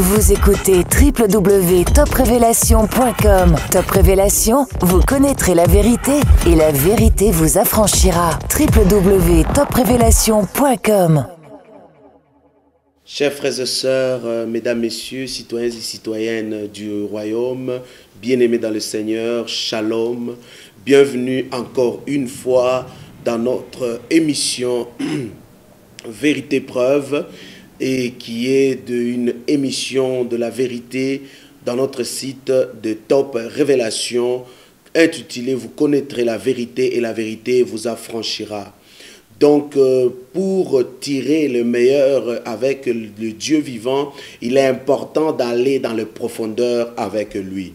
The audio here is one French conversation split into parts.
Vous écoutez www.toprévélation.com. Top Révélation, vous connaîtrez la vérité et la vérité vous affranchira. www.toprévélation.com. Chers frères et sœurs, mesdames, messieurs, citoyens et citoyennes du royaume, bien-aimés dans le Seigneur, shalom, bienvenue encore une fois dans notre émission Vérité Preuve, et qui est une émission de la vérité dans notre site de Top Révélation, intitulé « Vous connaîtrez la vérité et la vérité vous affranchira ». Donc, pour tirer le meilleur avec le Dieu vivant, il est important d'aller dans les profondeurs avec lui.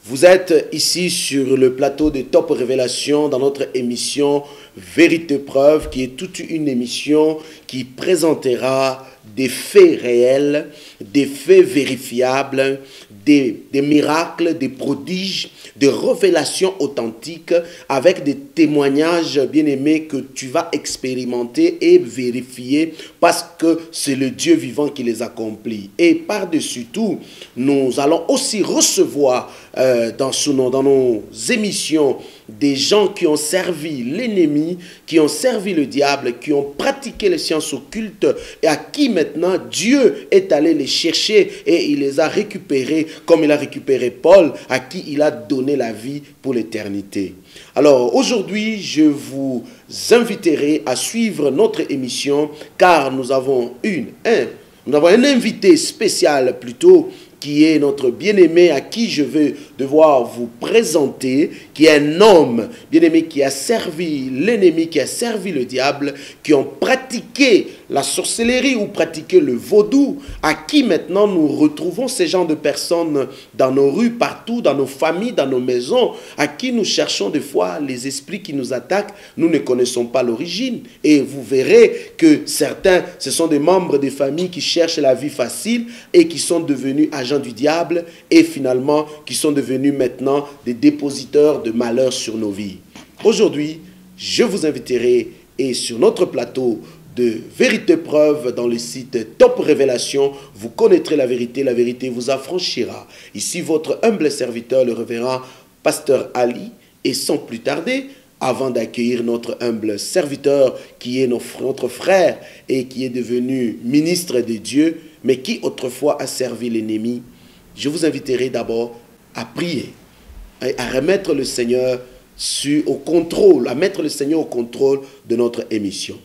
Vous êtes ici sur le plateau de Top Révélation dans notre émission Vérité Preuve, qui est toute une émission qui présentera des faits réels, des faits vérifiables, des miracles, des prodiges, des révélations authentiques avec des témoignages bien-aimés que tu vas expérimenter et vérifier parce que c'est le Dieu vivant qui les accomplit. Et par-dessus tout, nous allons aussi recevoir dans nos émissions des gens qui ont servi l'ennemi, qui ont servi le diable, qui ont pratiqué les sciences occultes et à qui maintenant Dieu est allé les chercher et il les a récupérés comme il a récupéré Paul, à qui il a donné la vie pour l'éternité. Alors aujourd'hui, je vous inviterai à suivre notre émission car nous avons un invité spécial plutôt, qui est notre bien-aimé à qui je vais devoir vous présenter, qui est un homme bien-aimé qui a servi l'ennemi, qui a servi le diable, qui ont pratiqué la sorcellerie ou pratiqué le vaudou, à qui maintenant nous retrouvons ces gens de personnes dans nos rues, partout, dans nos familles, dans nos maisons, à qui nous cherchons des fois les esprits qui nous attaquent, nous ne connaissons pas l'origine. Et vous verrez que certains, ce sont des membres des familles qui cherchent la vie facile et qui sont devenus agents du diable et finalement qui sont devenus maintenant des dépositeurs de malheur sur nos vies. Aujourd'hui, je vous inviterai et sur notre plateau de Vérité Preuve dans le site Top Révélation, vous connaîtrez la vérité vous affranchira. Ici votre humble serviteur, le révérend Pasteur Ali, et sans plus tarder, avant d'accueillir notre humble serviteur qui est notre frère et qui est devenu ministre de Dieu, mais qui autrefois a servi l'ennemi, je vous inviterai d'abord à prier, à remettre le Seigneur au contrôle, à mettre le Seigneur au contrôle de notre émission.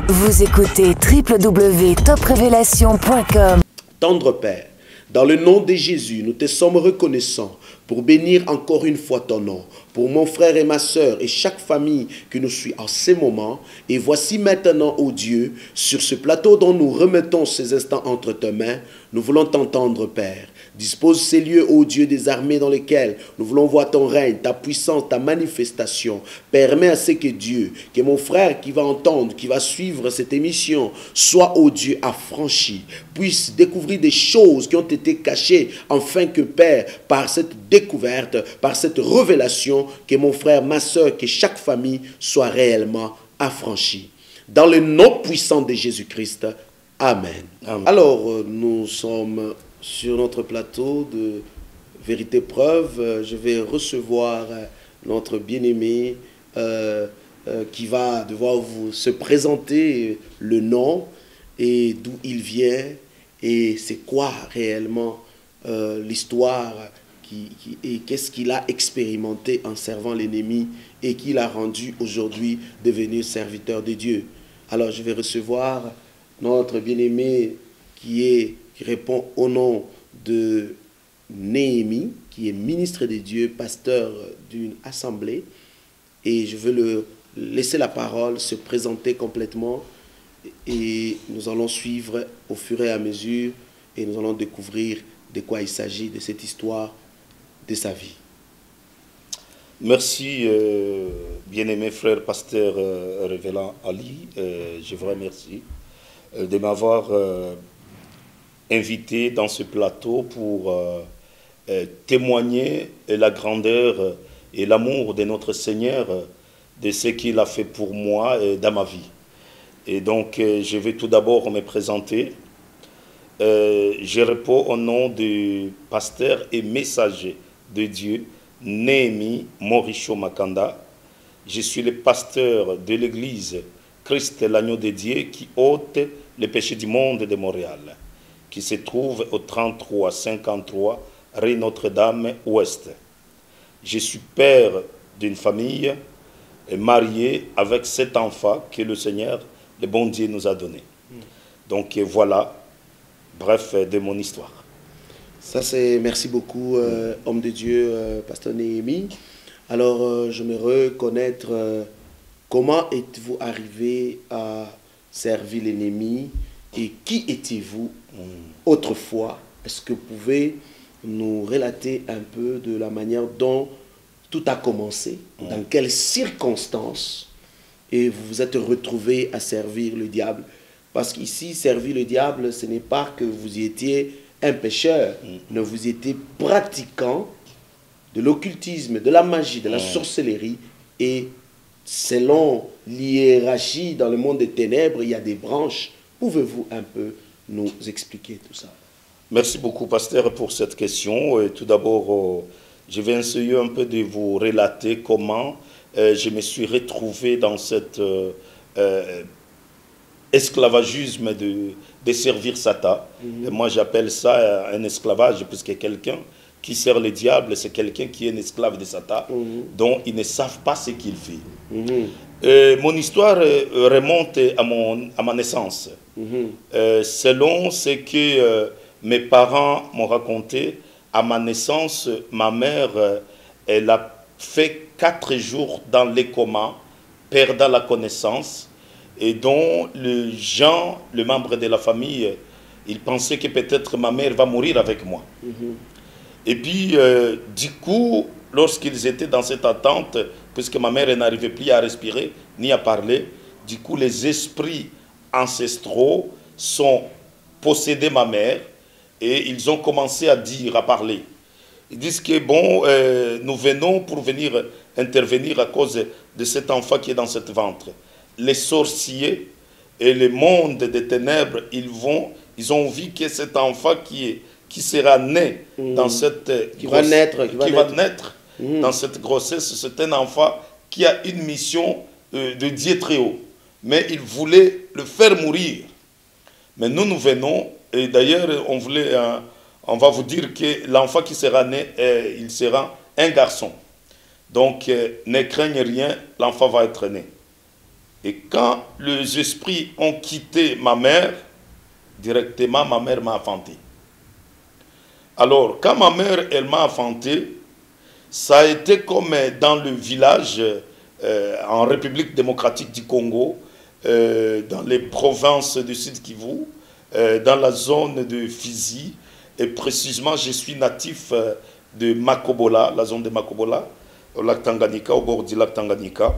Vous écoutez www.toprévélation.com. Tendre Père, dans le nom de Jésus, nous te sommes reconnaissants pour bénir encore une fois ton nom, pour mon frère et ma sœur et chaque famille qui nous suit en ces moments. Et voici maintenant, ô Dieu, sur ce plateau dont nous remettons ces instants entre tes mains, nous voulons t'entendre, Père. Dispose ces lieux, ô Dieu des armées, dans lesquels nous voulons voir ton règne, ta puissance, ta manifestation. Permets à ce que Dieu, que mon frère qui va entendre, qui va suivre cette émission, soit, ô Dieu, affranchi, puisse découvrir des choses qui ont été cachées, afin que, Père, par cette découverte, par cette révélation, que mon frère, ma soeur, que chaque famille soit réellement affranchie. Dans le nom puissant de Jésus-Christ, Amen. Amen. Alors, nous sommes sur notre plateau de Vérité Preuve. Je vais recevoir notre bien-aimé qui va devoir vous se présenter le nom et d'où il vient et c'est quoi réellement l'histoire et qu'est-ce qu'il a expérimenté en servant l'ennemi et qui l'a rendu aujourd'hui devenu serviteur de Dieu. Alors, je vais recevoir notre bien-aimé qui répond au nom de Néhémie, qui est ministre de Dieu, pasteur d'une assemblée. Et je veux le laisser la parole, se présenter complètement. Et nous allons suivre au fur et à mesure et nous allons découvrir de quoi il s'agit, de cette histoire de sa vie. Merci, bien-aimé frère pasteur révélant Ali. Je vous remercie de m'avoir invité dans ce plateau pour témoigner la grandeur et l'amour de notre Seigneur, de ce qu'il a fait pour moi dans ma vie. Et donc, je vais tout d'abord me présenter. Je réponds au nom du pasteur et messager de Dieu, Néhémie Moricho Makanda. Je suis le pasteur de l'église Christ l'agneau de Dieu qui ôte les péchés du monde de Montréal, qui se trouve au 3353 rue Notre-Dame Ouest. Je suis père d'une famille mariée avec 7 enfants que le Seigneur, le bon Dieu, nous a donnés. Donc voilà, bref, de mon histoire. Ça c'est, merci beaucoup, homme de Dieu, pasteur Néhémie. Alors, j'aimerais connaître comment êtes-vous arrivé à servir l'ennemi et qui étiez-vous autrefois? Est-ce que vous pouvez nous relater un peu de la manière dont tout a commencé, dans quelles circonstances, et vous vous êtes retrouvé à servir le diable? Parce qu'ici, servir le diable, ce n'est pas que vous étiez un pécheur, mais vous étiez pratiquant de l'occultisme, de la magie, de la sorcellerie, et selon l'hiérarchie dans le monde des ténèbres, il y a des branches. Pouvez-vous un peu nous expliquer tout ça? Merci beaucoup, pasteur, pour cette question. Et tout d'abord, je vais essayer un peu de vous relater comment je me suis retrouvé dans cet esclavagisme de servir Satan. Et moi, j'appelle ça un esclavage, puisque quelqu'un qui sert le diable, c'est quelqu'un qui est un esclave de Satan, dont ils ne savent pas ce qu'il fait. Mon histoire remonte à ma naissance. Selon ce que mes parents m'ont raconté, à ma naissance, ma mère, elle a fait 4 jours dans les comas, perdant la connaissance, et dont les gens, les membres de la famille, ils pensaient que peut-être ma mère va mourir avec moi. Et puis, du coup, lorsqu'ils étaient dans cette attente, puisque ma mère n'arrivait plus à respirer, ni à parler, du coup, les esprits ancestraux sont possédés ma mère, et ils ont commencé à dire, à parler. Ils disent que, bon, nous venons pour venir intervenir à cause de cet enfant qui est dans cette ventre. Les sorciers et le monde des ténèbres, ils ont vu que cet enfant qui sera né dans cette qui va naître dans cette grossesse, c'est un enfant qui a une mission de Dieu très haut. Mais il voulait le faire mourir. Mais nous venons, et d'ailleurs on va vous dire que l'enfant qui sera né, il sera un garçon. Donc ne craignez rien, l'enfant va être né. Et quand les esprits ont quitté ma mère, directement ma mère m'a enfanté. Alors, quand ma mère, elle m'a enfanté, ça a été comme dans le village en République démocratique du Congo, dans les provinces du Sud Kivu, dans la zone de Fizi, et précisément, je suis natif de Makobola, la zone de Makobola, au lac Tanganyika, au bord du lac Tanganyika.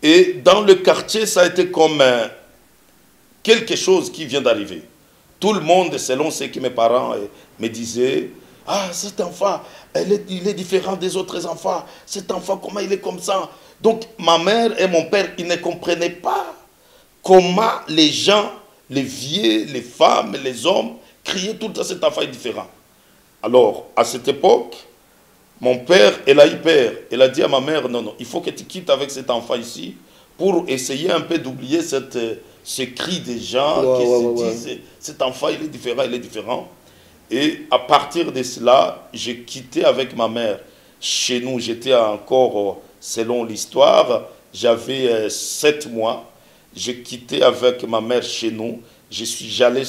Et dans le quartier, ça a été comme quelque chose qui vient d'arriver. Tout le monde, selon ce que mes parents me disaient, « Ah, cet enfant, il est différent des autres enfants. Cet enfant, comment il est comme ça ?» Donc, ma mère et mon père, ils ne comprenaient pas comment les gens, les vieux, les femmes, les hommes, criaient tout le temps, cet enfant est différent. Alors, à cette époque, mon père, elle a eu peur. Elle a dit à ma mère, non, non, il faut que tu quittes avec cet enfant ici pour essayer un peu d'oublier ce cri des gens qui se disent, cet enfant, il est différent, il est différent. Et à partir de cela, j'ai quitté avec ma mère. Chez nous, j'étais encore, selon l'histoire, j'avais 7 mois. J'ai quitté avec ma mère chez nous. Je suis allé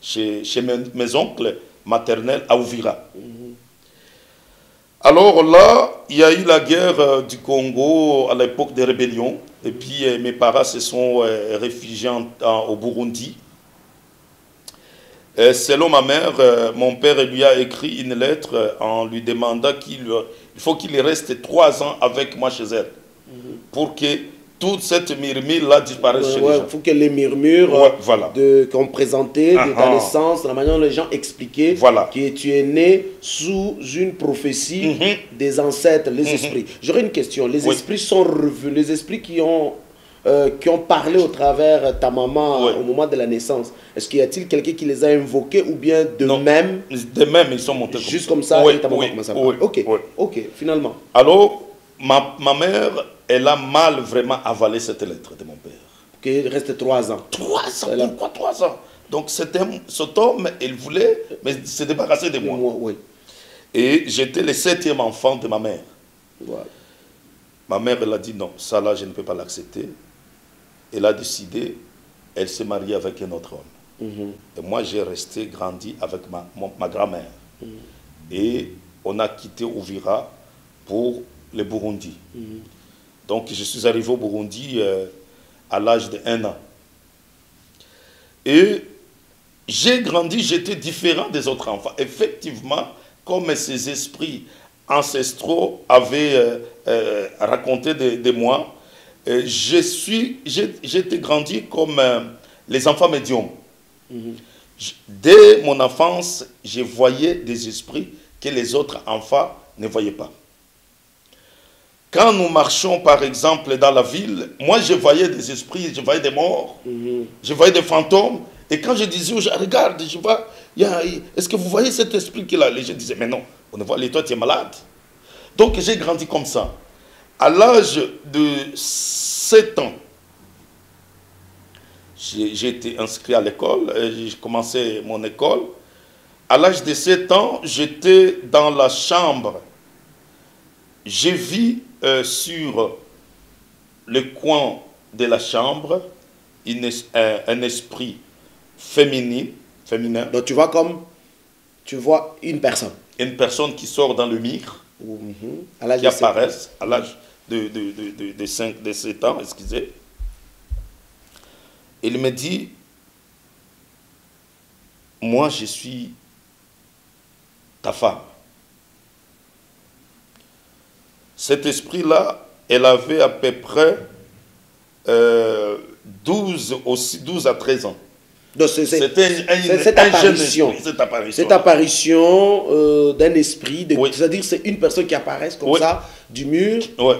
chez mes oncles maternels à Ouvira. Alors là, il y a eu la guerre du Congo à l'époque des rébellions. Et puis mes parents se sont réfugiés au Burundi. Selon ma mère, mon père lui a écrit une lettre en lui demandant qu'il faut qu'il reste 3 ans avec moi chez elle. Pour que toute cette murmure-là disparaisse chez les gens. Il faut que les murmures qu'on présentait de ta naissance, la manière dont les gens expliquaient que tu es né sous une prophétie des ancêtres, les esprits. J'aurais une question. Les esprits sont revenus, les esprits qui ont qui ont parlé au travers ta maman Ouais. au moment de la naissance. Est-ce qu'il y a-t-il quelqu'un qui les a invoqués ou bien de Non. même, De même, ils sont montés juste comme ça, Oui, et ta maman oui, commence à oui, parler? Ok, oui. ok, finalement. Alors, ma mère, elle a mal vraiment avalé cette lettre de mon père. Ok, il reste 3 ans. 3 ans, Voilà. pourquoi 3 ans? Donc cet homme, il voulait se débarrasser de moi. Oui. Et j'étais le 7e enfant de ma mère. Voilà. Ma mère, elle a dit non, ça là, je ne peux pas l'accepter. Elle a décidé, elle s'est mariée avec un autre homme. Et moi, j'ai resté, grandi avec ma grand-mère. Et on a quitté Uvira pour le Burundi. Donc, je suis arrivé au Burundi à l'âge de 1 an. Et j'ai grandi, j'étais différent des autres enfants. Effectivement, comme ces esprits ancestraux avaient raconté de moi, j'étais grandi comme les enfants médiums. Dès mon enfance, je voyais des esprits que les autres enfants ne voyaient pas. Quand nous marchions, par exemple, dans la ville, moi, je voyais des esprits, je voyais des morts, je voyais des fantômes. Et quand je disais aux gens, regarde, je vois, est-ce que vous voyez cet esprit qui est là? Les gens disaient, mais non, on ne voit pas, toi, tu es malade. Donc, j'ai grandi comme ça. À l'âge de 7 ans, j'ai été inscrit à l'école, j'ai commencé mon école. À l'âge de 7 ans, j'étais dans la chambre. J'ai vu sur le coin de la chambre un esprit féminin. Donc tu vois une personne. Une personne qui sort dans le mur, À l'âge qui de 7 ans. apparaît à l'âge de 7 ans, excusez. Il me dit, moi je suis ta femme. Cet esprit-là, elle avait à peu près 12 à 13 ans. Donc C'était cette apparition. Cette apparition d'un esprit, Oui. c'est-à-dire c'est une personne qui apparaît comme Oui. ça du mur, Ouais.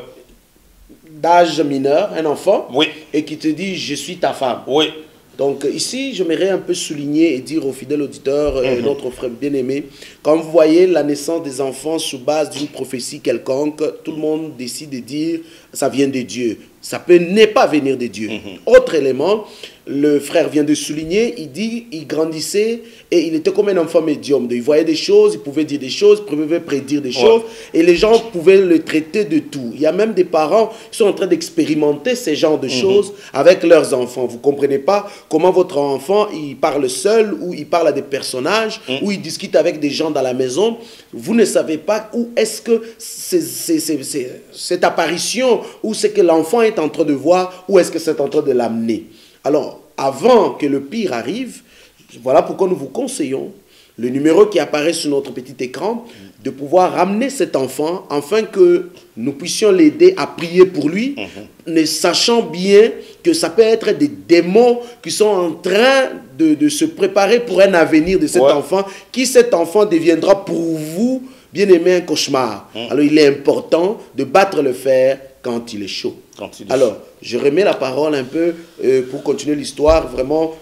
d'âge mineur, un enfant, Oui. et qui te dit je suis ta femme. Oui. Donc ici, j'aimerais un peu souligner et dire aux fidèles auditeurs, notre frère bien-aimé, quand vous voyez la naissance des enfants sous base d'une prophétie quelconque, tout le monde décide de dire ça vient de Dieu. Ça peut ne pas venir de Dieu. Autre élément, le frère vient de souligner, il dit, il grandissait et il était comme un enfant médium. Il voyait des choses, il pouvait dire des choses, il pouvait prédire des choses et les gens pouvaient le traiter de tout. Il y a même des parents qui sont en train d'expérimenter ces genres de choses avec leurs enfants. Vous ne comprenez pas comment votre enfant, il parle seul ou il parle à des personnages ou il discute avec des gens dans la maison. Vous ne savez pas où est-ce que cette apparition, où c'est que l'enfant est en train de voir, où est-ce que c'est en train de l'amener. Alors, avant que le pire arrive, voilà pourquoi nous vous conseillons le numéro qui apparaît sur notre petit écran, de pouvoir ramener cet enfant afin que nous puissions l'aider à prier pour lui, ne sachant bien que ça peut être des démons qui sont en train de se préparer pour un avenir de cet enfant, qui cet enfant deviendra pour vous, bien aimé, un cauchemar. Alors il est important de battre le fer quand il est chaud. Alors, je remets la parole un peu pour continuer l'histoire. Vraiment,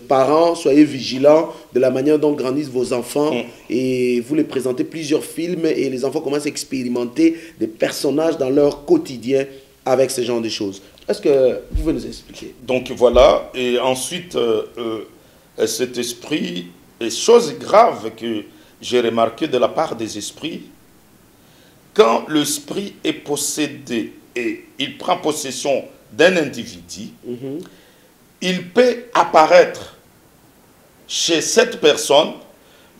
parents, soyez vigilants de la manière dont grandissent vos enfants. Et vous les présentez plusieurs films et les enfants commencent à expérimenter des personnages dans leur quotidien avec ce genre de choses. Est-ce que vous pouvez nous expliquer? Donc voilà, et ensuite, cet esprit, et chose grave que j'ai remarqué de la part des esprits, quand l'esprit est possédé et il prend possession d'un individu, il peut apparaître chez cette personne,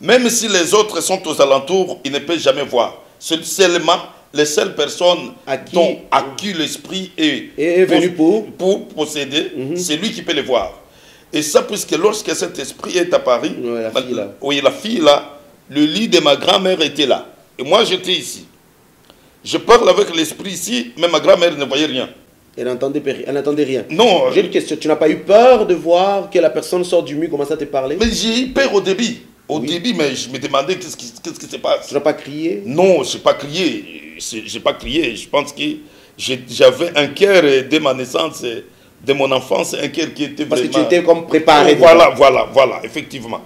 même si les autres sont aux alentours, il ne peut jamais voir. C'est seulement les seules personnes à qui l'esprit est venu pour posséder, c'est lui qui peut les voir. Et ça, puisque lorsque cet esprit est apparu, la fille là, le lit de ma grand-mère était là. Et moi, j'étais ici. Je parle avec l'esprit ici, mais ma grand-mère ne voyait rien. Elle n'entendait rien. Non. J'ai une question. Tu n'as pas eu peur de voir que la personne sort du mur, commence à te parler? Mais j'ai eu peur au début. Au début, mais je me demandais qu'est-ce qui se passe. Tu n'as pas crié? Non, je n'ai pas crié. Je n'ai pas crié. Je pense que J'avais un cœur dès ma naissance, de mon enfance, un cœur qui était Parce vraiment... que tu étais comme préparé. Voilà, effectivement.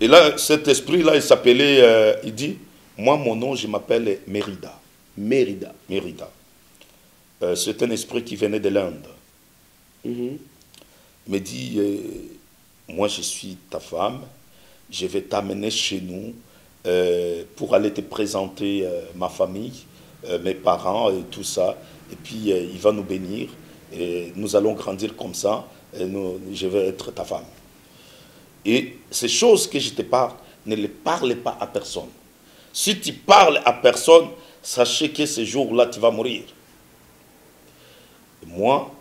Et là, cet esprit-là, il s'appelait, il dit, moi, mon nom, je m'appelle Mérida. Mérida. Mérida. C'est un esprit qui venait de l'Inde. Il me dit, moi, je suis ta femme, je vais t'amener chez nous pour aller te présenter ma famille, mes parents et tout ça. Et puis, il va nous bénir. Et nous allons grandir comme ça. Et je vais être ta femme. Et ces choses que je te parle, ne les parle pas à personne. Si tu parles à personne, sachez que ce jour-là, tu vas mourir. Et moi,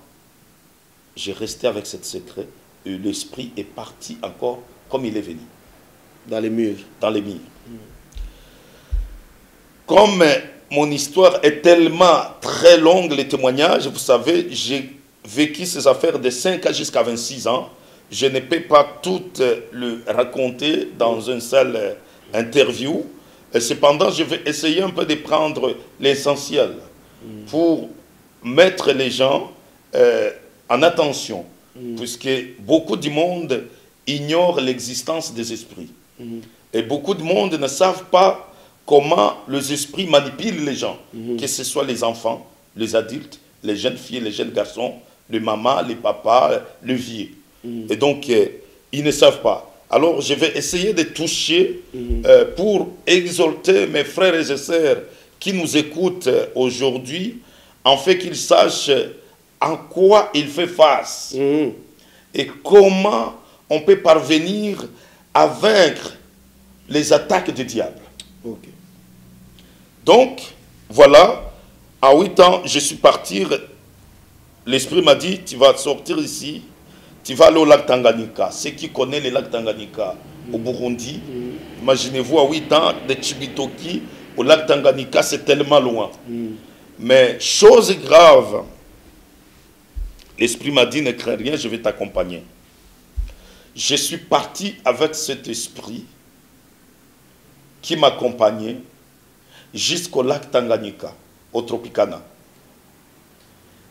j'ai resté avec ce secret. Et l'esprit est parti encore comme il est venu. Dans les murs. Dans les murs. Comme mon histoire est tellement très longue, les témoignages, vous savez, j'ai vécu ces affaires de 5 ans jusqu'à 26 ans. Je ne peux pas tout le raconter dans une seule interview. Et cependant, je vais essayer un peu de prendre l'essentiel pour mettre les gens en attention. Puisque beaucoup du monde ignore l'existence des esprits. Et beaucoup de monde ne savent pas comment les esprits manipulent les gens. Que ce soit les enfants, les adultes, les jeunes filles, les jeunes garçons, les mamans, les papas, les vieux. Et donc, ils ne savent pas. Alors, je vais essayer de toucher pour exhorter mes frères et sœurs qui nous écoutent aujourd'hui, en fait qu'ils sachent en quoi ils font face et comment on peut parvenir à vaincre les attaques du diable. Okay. Donc, voilà, à 8 ans, je suis parti. L'esprit m'a dit, tu vas sortir ici, tu vas aller au lac Tanganyika. Ceux qui connaissent le lac Tanganyika au Burundi, imaginez-vous à 8 ans, de Chibitoki au lac Tanganyika, c'est tellement loin. Mais chose grave, l'esprit m'a dit, ne crains rien, je vais t'accompagner. Je suis parti avec cet esprit qui m'accompagnait jusqu'au lac Tanganyika, au Tropicana.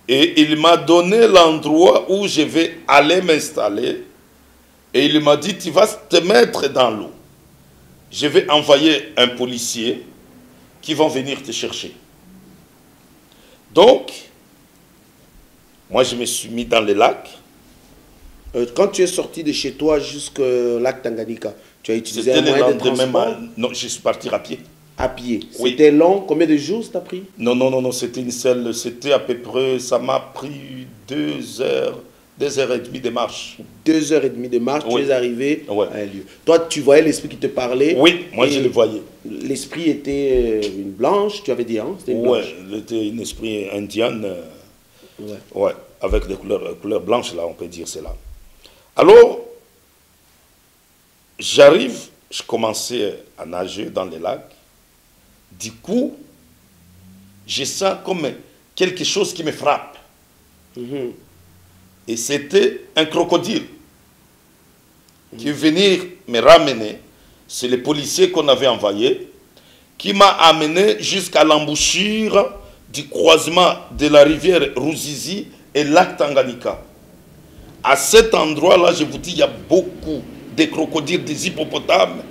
Et il m'a donné l'endroit où je vais aller m'installer. Et il m'a dit, tu vas te mettre dans l'eau. Je vais envoyer un policier qui va venir te chercher. Donc, moi je me suis mis dans le lac. Quand tu es sorti de chez toi jusqu'au lac Tanganyika, tu as utilisé un moyen de transport? Non, je suis parti à pied. À pied. Oui. C'était long? Combien de jours ça t'a pris? Non, c'était une seule, c'était à peu près, ça m'a pris 2 heures et demie de marche. 2 heures et demie de marche, oui. Tu es arrivé ouais. à un lieu. Toi, tu voyais l'esprit qui te parlait? Oui, moi je le voyais. L'esprit était une blanche, tu avais dit, hein? C'était une blanche. Oui, c'était une esprit indienne, ouais, avec des couleurs blanches, là, on peut dire cela. Alors, j'arrive, je commençais à nager dans les lacs. Du coup, je sens comme quelque chose qui me frappe. Et c'était un crocodile qui venait me ramener. C'est le policier qu'on avait envoyé, qui m'a amené jusqu'à l'embouchure du croisement de la rivière Ruzizi et lac Tanganyika. À cet endroit-là, je vous dis, il y a beaucoup de crocodiles, des hippopotames,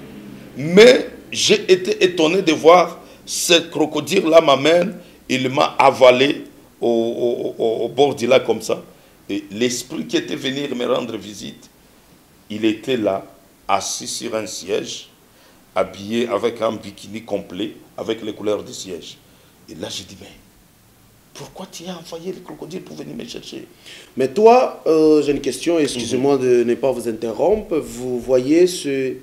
mais j'ai été étonné de voir ce crocodile-là m'amène, il m'a avalé au bord du lac comme ça. Et l'esprit qui était venu me rendre visite, il était là, assis sur un siège, habillé avec un bikini complet, avec les couleurs du siège. Et là, j'ai dit, mais pourquoi tu as envoyé le crocodile pour venir me chercher? Mais toi, j'ai une question, excusez-moi de ne pas vous interrompre. Vous voyez ce...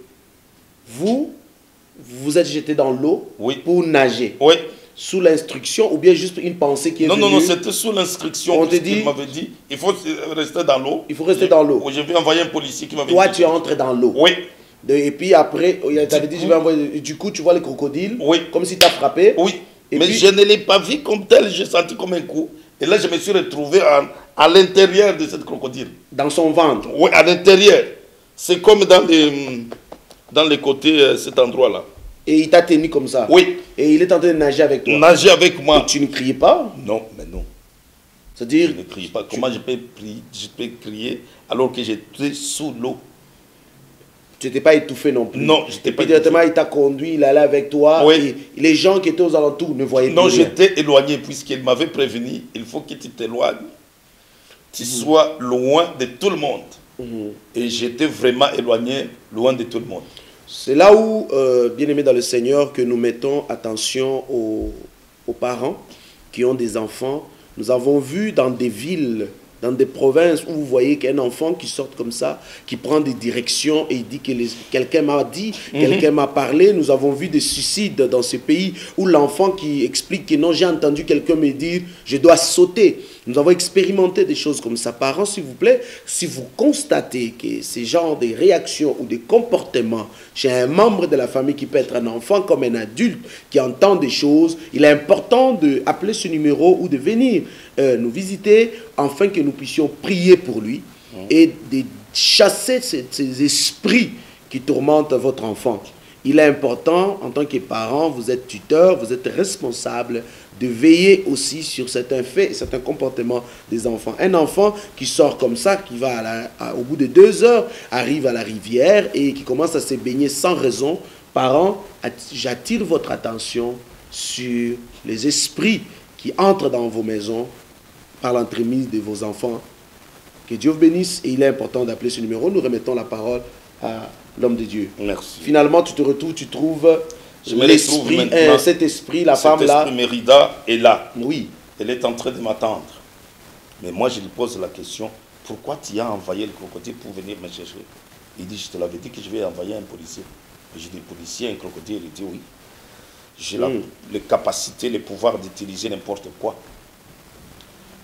Vous êtes jeté dans l'eau pour nager. Oui. Sous l'instruction ou bien juste une pensée qui est venue? Non, c'était sous l'instruction. On te dit, il m'avait dit, il faut rester dans l'eau. Il faut rester dans l'eau. Je vais envoyer un policier qui m'avait dit. Toi, tu entres dans l'eau. Oui. Et puis après, tu avais dit, je vais envoyer... Du coup, tu vois le crocodile, comme si tu as frappé. Oui. Et mais puis, je ne l'ai pas vu comme tel, j'ai senti comme un coup. Et là, je me suis retrouvé à l'intérieur de cette crocodile. Dans son ventre? Oui, à l'intérieur. C'est comme dans les côtés, cet endroit-là. Et il t'a tenu comme ça? Oui. Et il est en train de nager avec toi? Nager avec moi. Et tu ne criais pas? Non, mais non. C'est-à-dire... Je ne crie pas. Comment je peux crier alors que j'étais sous l'eau? Tu n'étais pas étouffé non plus? Non, je n'étais pas étouffé. Directement, il t'a conduit, il allait avec toi. Oui. Et les gens qui étaient aux alentours ne voyaient non, plus rien. Non, j'étais éloigné puisqu'il m'avait prévenu. Il faut que tu t'éloignes. Tu sois loin de tout le monde. Et j'étais vraiment éloigné, loin de tout le monde. C'est là où, bien-aimés dans le Seigneur, que nous mettons attention aux parents qui ont des enfants. Nous avons vu dans des villes, dans des provinces où vous voyez qu'un enfant qui sort comme ça, qui prend des directions et il dit que quelqu'un m'a dit, quelqu'un m'a parlé. Nous avons vu des suicides dans ce pays où l'enfant qui explique que non, j'ai entendu quelqu'un me dire, je dois sauter. Nous avons expérimenté des choses comme ça. Parents, s'il vous plaît, si vous constatez que ces genres de réactions ou de comportements chez un membre de la famille qui peut être un enfant comme un adulte qui entend des choses, il est important d'appeler ce numéro ou de venir nous visiter afin que nous puissions prier pour lui et de chasser ces esprits qui tourmentent votre enfant. Il est important, en tant que parent, vous êtes tuteur, vous êtes responsable de veiller aussi sur certains faits, certains comportements des enfants. Un enfant qui sort comme ça, qui va au bout de 2 heures, arrive à la rivière et qui commence à se baigner sans raison, parents, j'attire votre attention sur les esprits qui entrent dans vos maisons par l'entremise de vos enfants. Que Dieu vous bénisse et il est important d'appeler ce numéro. Nous remettons la parole à l'homme de Dieu. Merci. Finalement, tu trouves l'esprit, cet esprit, la femme là. Cet esprit Mérida est là. Oui. Elle est en train de m'attendre. Mais moi, je lui pose la question, pourquoi tu as envoyé le crocodile pour venir me chercher? Il dit, je te l'avais dit que je vais envoyer un policier. J'ai dit, policier, un crocodile? Il dit, oui. J'ai les capacités, le pouvoir d'utiliser n'importe quoi.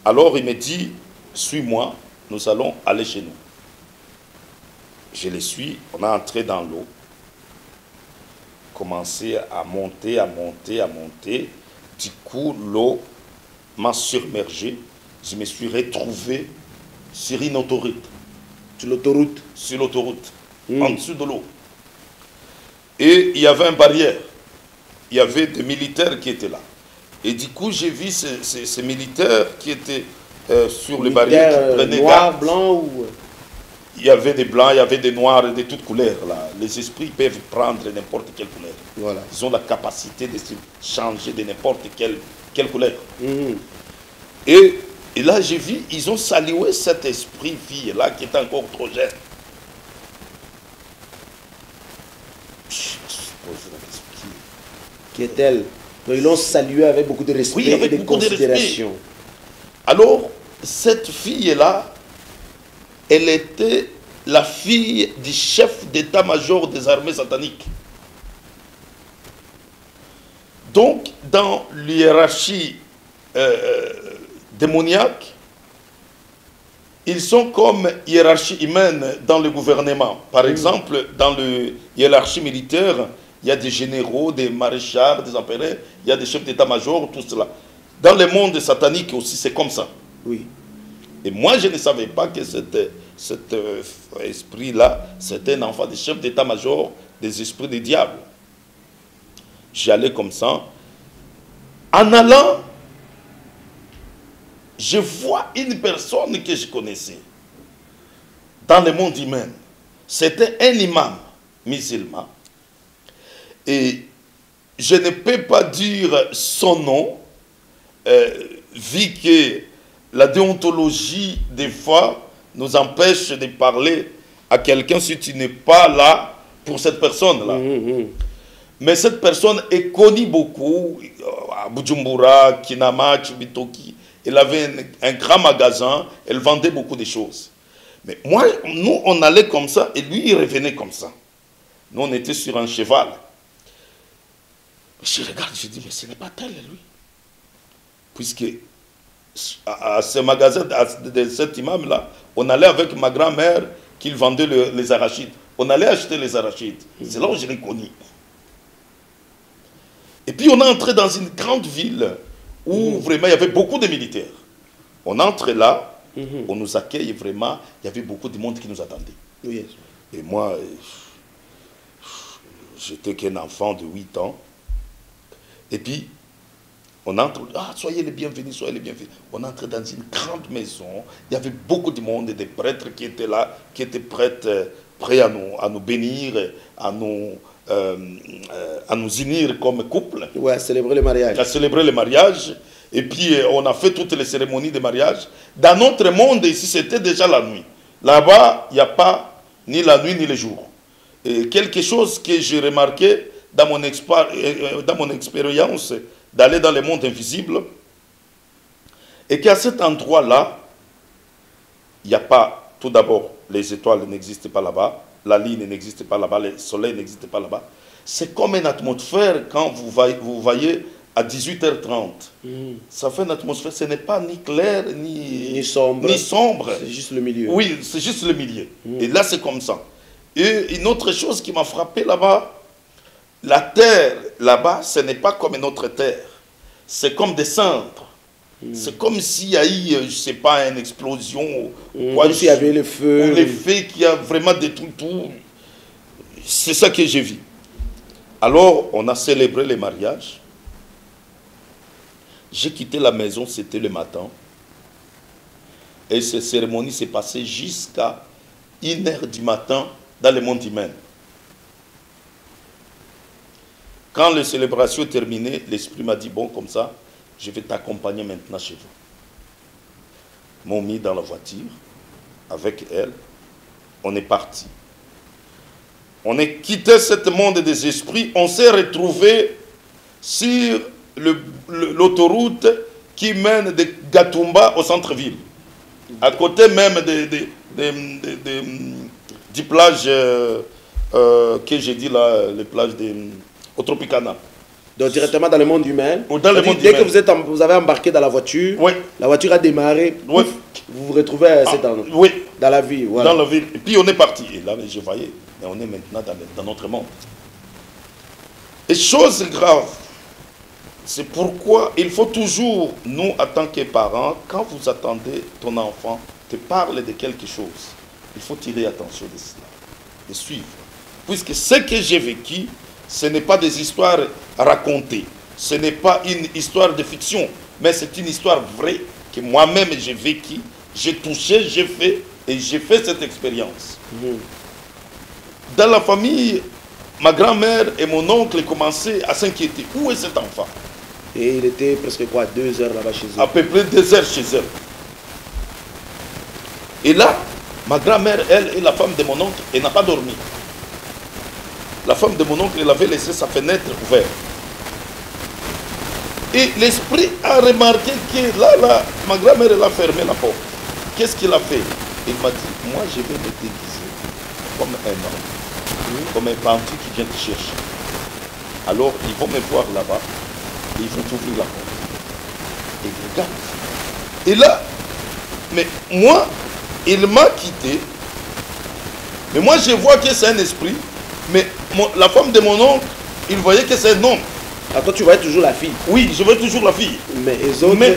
Alors, il me dit, suis-moi, nous allons aller chez nous. Je le suis, on est entré dans l'eau, commencé à monter, à monter, à monter. Du coup, l'eau m'a submergé. Je me suis retrouvé sur une autoroute. Sur l'autoroute? Sur l'autoroute, en dessous de l'eau. Et il y avait une barrière. Il y avait des militaires qui étaient là. Et du coup, j'ai vu ces militaires qui étaient sur les barrières, qui prenaient noirs, blancs ou... Il y avait des blancs, il y avait des noirs, de toutes couleurs. Là. Les esprits peuvent prendre n'importe quelle couleur. Voilà. Ils ont la capacité de se changer de n'importe quelle couleur. Et là, j'ai vu, ils ont salué cet esprit fille-là qui est encore trop jeune. Qui est-elle? Ils l'ont salué avec beaucoup de respect et de considération. Alors, cette fille-là, elle était la fille du chef d'état-major des armées sataniques. Donc, dans l'hiérarchie démoniaque, ils sont comme hiérarchie humaine dans le gouvernement. Par exemple, dans la hiérarchie militaire, il y a des généraux, des maréchals, des empereurs, il y a des chefs d'état-major, tout cela. Dans le monde satanique aussi, c'est comme ça. Oui. Et moi, je ne savais pas que cet esprit-là, c'était un enfant des chefs d'état-major des esprits des diables. J'allais comme ça. En allant, je vois une personne que je connaissais dans le monde humain. C'était un imam musulman. Et je ne peux pas dire son nom, vu que la déontologie, des fois, nous empêche de parler à quelqu'un si tu n'es pas là pour cette personne-là. Mais cette personne est connue beaucoup à Bujumbura, Kinama, Chibitoki. Elle avait un grand magasin, elle vendait beaucoup de choses. Mais moi, nous, on allait comme ça et lui, il revenait comme ça. Nous, on était sur un cheval. Je regarde, je dis, mais ce n'est pas tel, lui. Puisque à ce magasin, de cet imam-là, on allait avec ma grand-mère qui vendait les arachides. On allait acheter les arachides. C'est là où je l'ai connu. Et puis on est entré dans une grande ville où vraiment il y avait beaucoup de militaires. On entre là, on nous accueille vraiment, il y avait beaucoup de monde qui nous attendait. Oui. Et moi, j'étais qu'un enfant de 8 ans. Et puis, on entre, soyez les bienvenus, soyez les bienvenus. On entre dans une grande maison. Il y avait beaucoup de monde, des prêtres qui étaient là, qui étaient prêts à nous bénir, à nous unir comme couple. Ouais, à célébrer le mariage. À célébrer le mariage. Et puis, on a fait toutes les cérémonies de mariage. Dans notre monde, ici, c'était déjà la nuit. Là-bas, il n'y a pas ni la nuit ni le jour. Et quelque chose que j'ai remarqué dans mon expérience d'aller dans le monde invisible, et qu'à cet endroit-là, il n'y a pas, tout d'abord, les étoiles n'existent pas là-bas, la ligne n'existe pas là-bas, le soleil n'existe pas là-bas. C'est comme une atmosphère quand vous voyez à 18h30. Ça fait une atmosphère, ce n'est pas ni clair, ni sombre. C'est juste le milieu. Oui, c'est juste le milieu. Et là, c'est comme ça. Et une autre chose qui m'a frappé là-bas, la terre, là-bas, ce n'est pas comme une autre terre. C'est comme des cendres. C'est comme s'il y a eu, je ne sais pas, une explosion. Comme s'il y avait le feu. Ou le feu qui a vraiment détruit tout. C'est ça que j'ai vu. Alors, on a célébré le mariage. J'ai quitté la maison, c'était le matin. Et cette cérémonie s'est passée jusqu'à 1h du matin dans le monde humain. Quand la célébration est terminée, l'esprit m'a dit, bon, comme ça, je vais t'accompagner maintenant chez vous. Ils m'ont mis dans la voiture, avec elle, on est parti. On a quitté ce monde des esprits, on s'est retrouvé sur l'autoroute qui mène de Gatumba au centre-ville. À côté même des plages que j'ai dit là, les plages au Tropicana. Donc directement dans le monde humain. Dans le monde dès humain. que vous avez embarqué dans la voiture, oui. La voiture a démarré, oui. Vous vous retrouvez à cet endroit, oui. Dans la vie. Voilà. Dans la ville. Et puis on est parti. Et là, je voyais, mais on est maintenant dans notre monde. Et chose grave, c'est pourquoi il faut toujours, nous, en tant que parents, quand vous attendez ton enfant te parle de quelque chose, il faut tirer attention de cela, de suivre. Puisque ce que j'ai vécu, ce n'est pas des histoires racontées, ce n'est pas une histoire de fiction, mais c'est une histoire vraie que moi-même j'ai vécu, j'ai touché, j'ai fait, et j'ai fait cette expérience. Dans la famille, ma grand-mère et mon oncle commençaient à s'inquiéter. Où est cet enfant? Et il était presque quoi, 2 heures là-bas chez eux? À peu près 2 heures chez eux. Et là, ma grand-mère, elle et la femme de mon oncle, elle n'a pas dormi. La femme de mon oncle, elle avait laissé sa fenêtre ouverte. Et l'esprit a remarqué que là, ma grand-mère, elle a fermé la porte. Qu'est-ce qu'il a fait? Il m'a dit, moi je vais me déguiser comme un homme, comme un bandit qui vient te chercher. Alors, ils vont me voir là-bas, et ils vont t'ouvrir la porte. Et regarde. Et là, mais moi, il m'a quitté. Mais moi, je vois que c'est un esprit. Mais la femme de mon oncle, il voyait que c'est un homme. Ah, toi, tu voyais toujours la fille? Oui, je voyais toujours la fille. Mais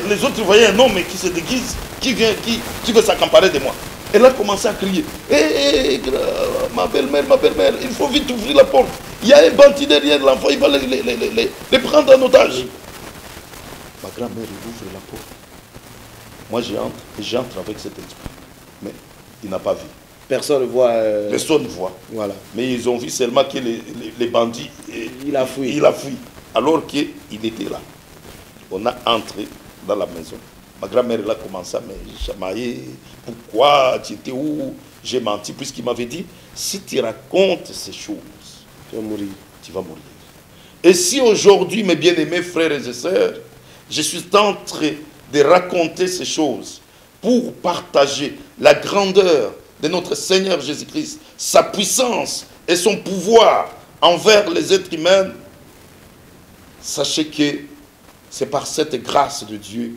les autres voyaient un homme qui se déguise, qui veut s'accaparer de moi. Elle a commencé à crier. Hé, ma belle-mère, il faut vite ouvrir la porte. Il y a un bandit derrière l'enfant, il va les prendre en otage. Ma grand-mère, il ouvre la porte. Moi, j'entre avec cet esprit. Mais il n'a pas vu. Personne ne voit. Personne ne voit. Voilà. Mais ils ont vu seulement que les bandits. Il a fui. Il a fui. Alors qu'il était là. On a entré dans la maison. Ma grand-mère, elle a commencé à me chamailler. Pourquoi? Tu étais où? J'ai menti, puisqu'il m'avait dit, si tu racontes ces choses, tu vas mourir. Tu vas mourir. Et si aujourd'hui, mes bien-aimés frères et sœurs, je suis en train de raconter ces choses pour partager la grandeur de notre Seigneur Jésus-Christ, sa puissance et son pouvoir envers les êtres humains, sachez que c'est par cette grâce de Dieu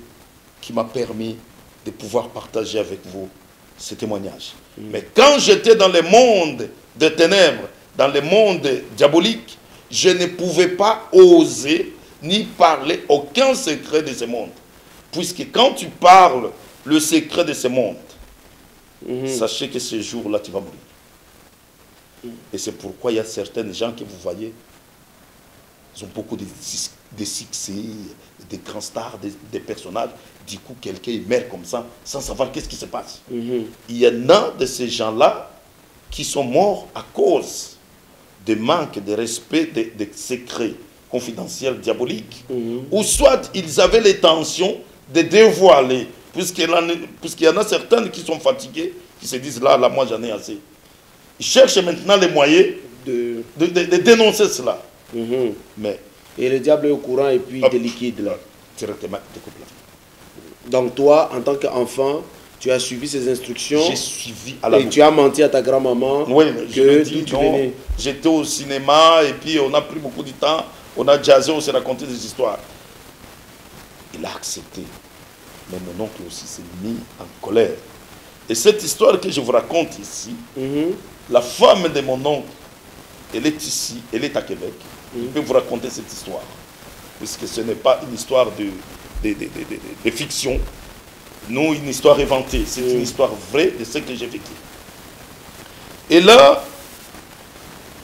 qui m'a permis de pouvoir partager avec vous ce témoignage. Mais quand j'étais dans le monde des ténèbres, dans le monde diabolique, je ne pouvais pas oser ni parler aucun secret de ce monde. Puisque quand tu parles le secret de ce monde, sachez que ce jour-là, tu vas mourir. Et c'est pourquoi il y a certains gens que vous voyez, ils ont beaucoup de succès, des grands stars, des personnages. Du coup, quelqu'un meurt comme ça, sans savoir qu'est-ce qui se passe. Il y en a de ces gens-là qui sont morts à cause de manque de respect des secrets confidentiels diaboliques. Ou soit ils avaient l'intention de dévoiler, puisqu'il y en a certaines qui sont fatiguées, qui se disent là, moi j'en ai assez. Ils cherchent maintenant les moyens de dénoncer cela. Mais, et le diable est au courant et puis il te liquide là. Directement, il te coupe la vie. Donc toi, en tant qu'enfant, tu as suivi ces instructions. J'ai suivi à la et tu as menti à ta grand-maman. Oui, je dis non. J'étais au cinéma et puis on a pris beaucoup de temps. On a jazzé, on s'est raconté des histoires. Il a accepté. Mais mon oncle aussi s'est mis en colère. Et cette histoire que je vous raconte ici, la femme de mon oncle, elle est ici, elle est à Québec. Je peux vous raconter cette histoire. Puisque ce n'est pas une histoire de fiction. Non, une histoire inventée. C'est une histoire vraie de ce que j'ai vécu. Et là,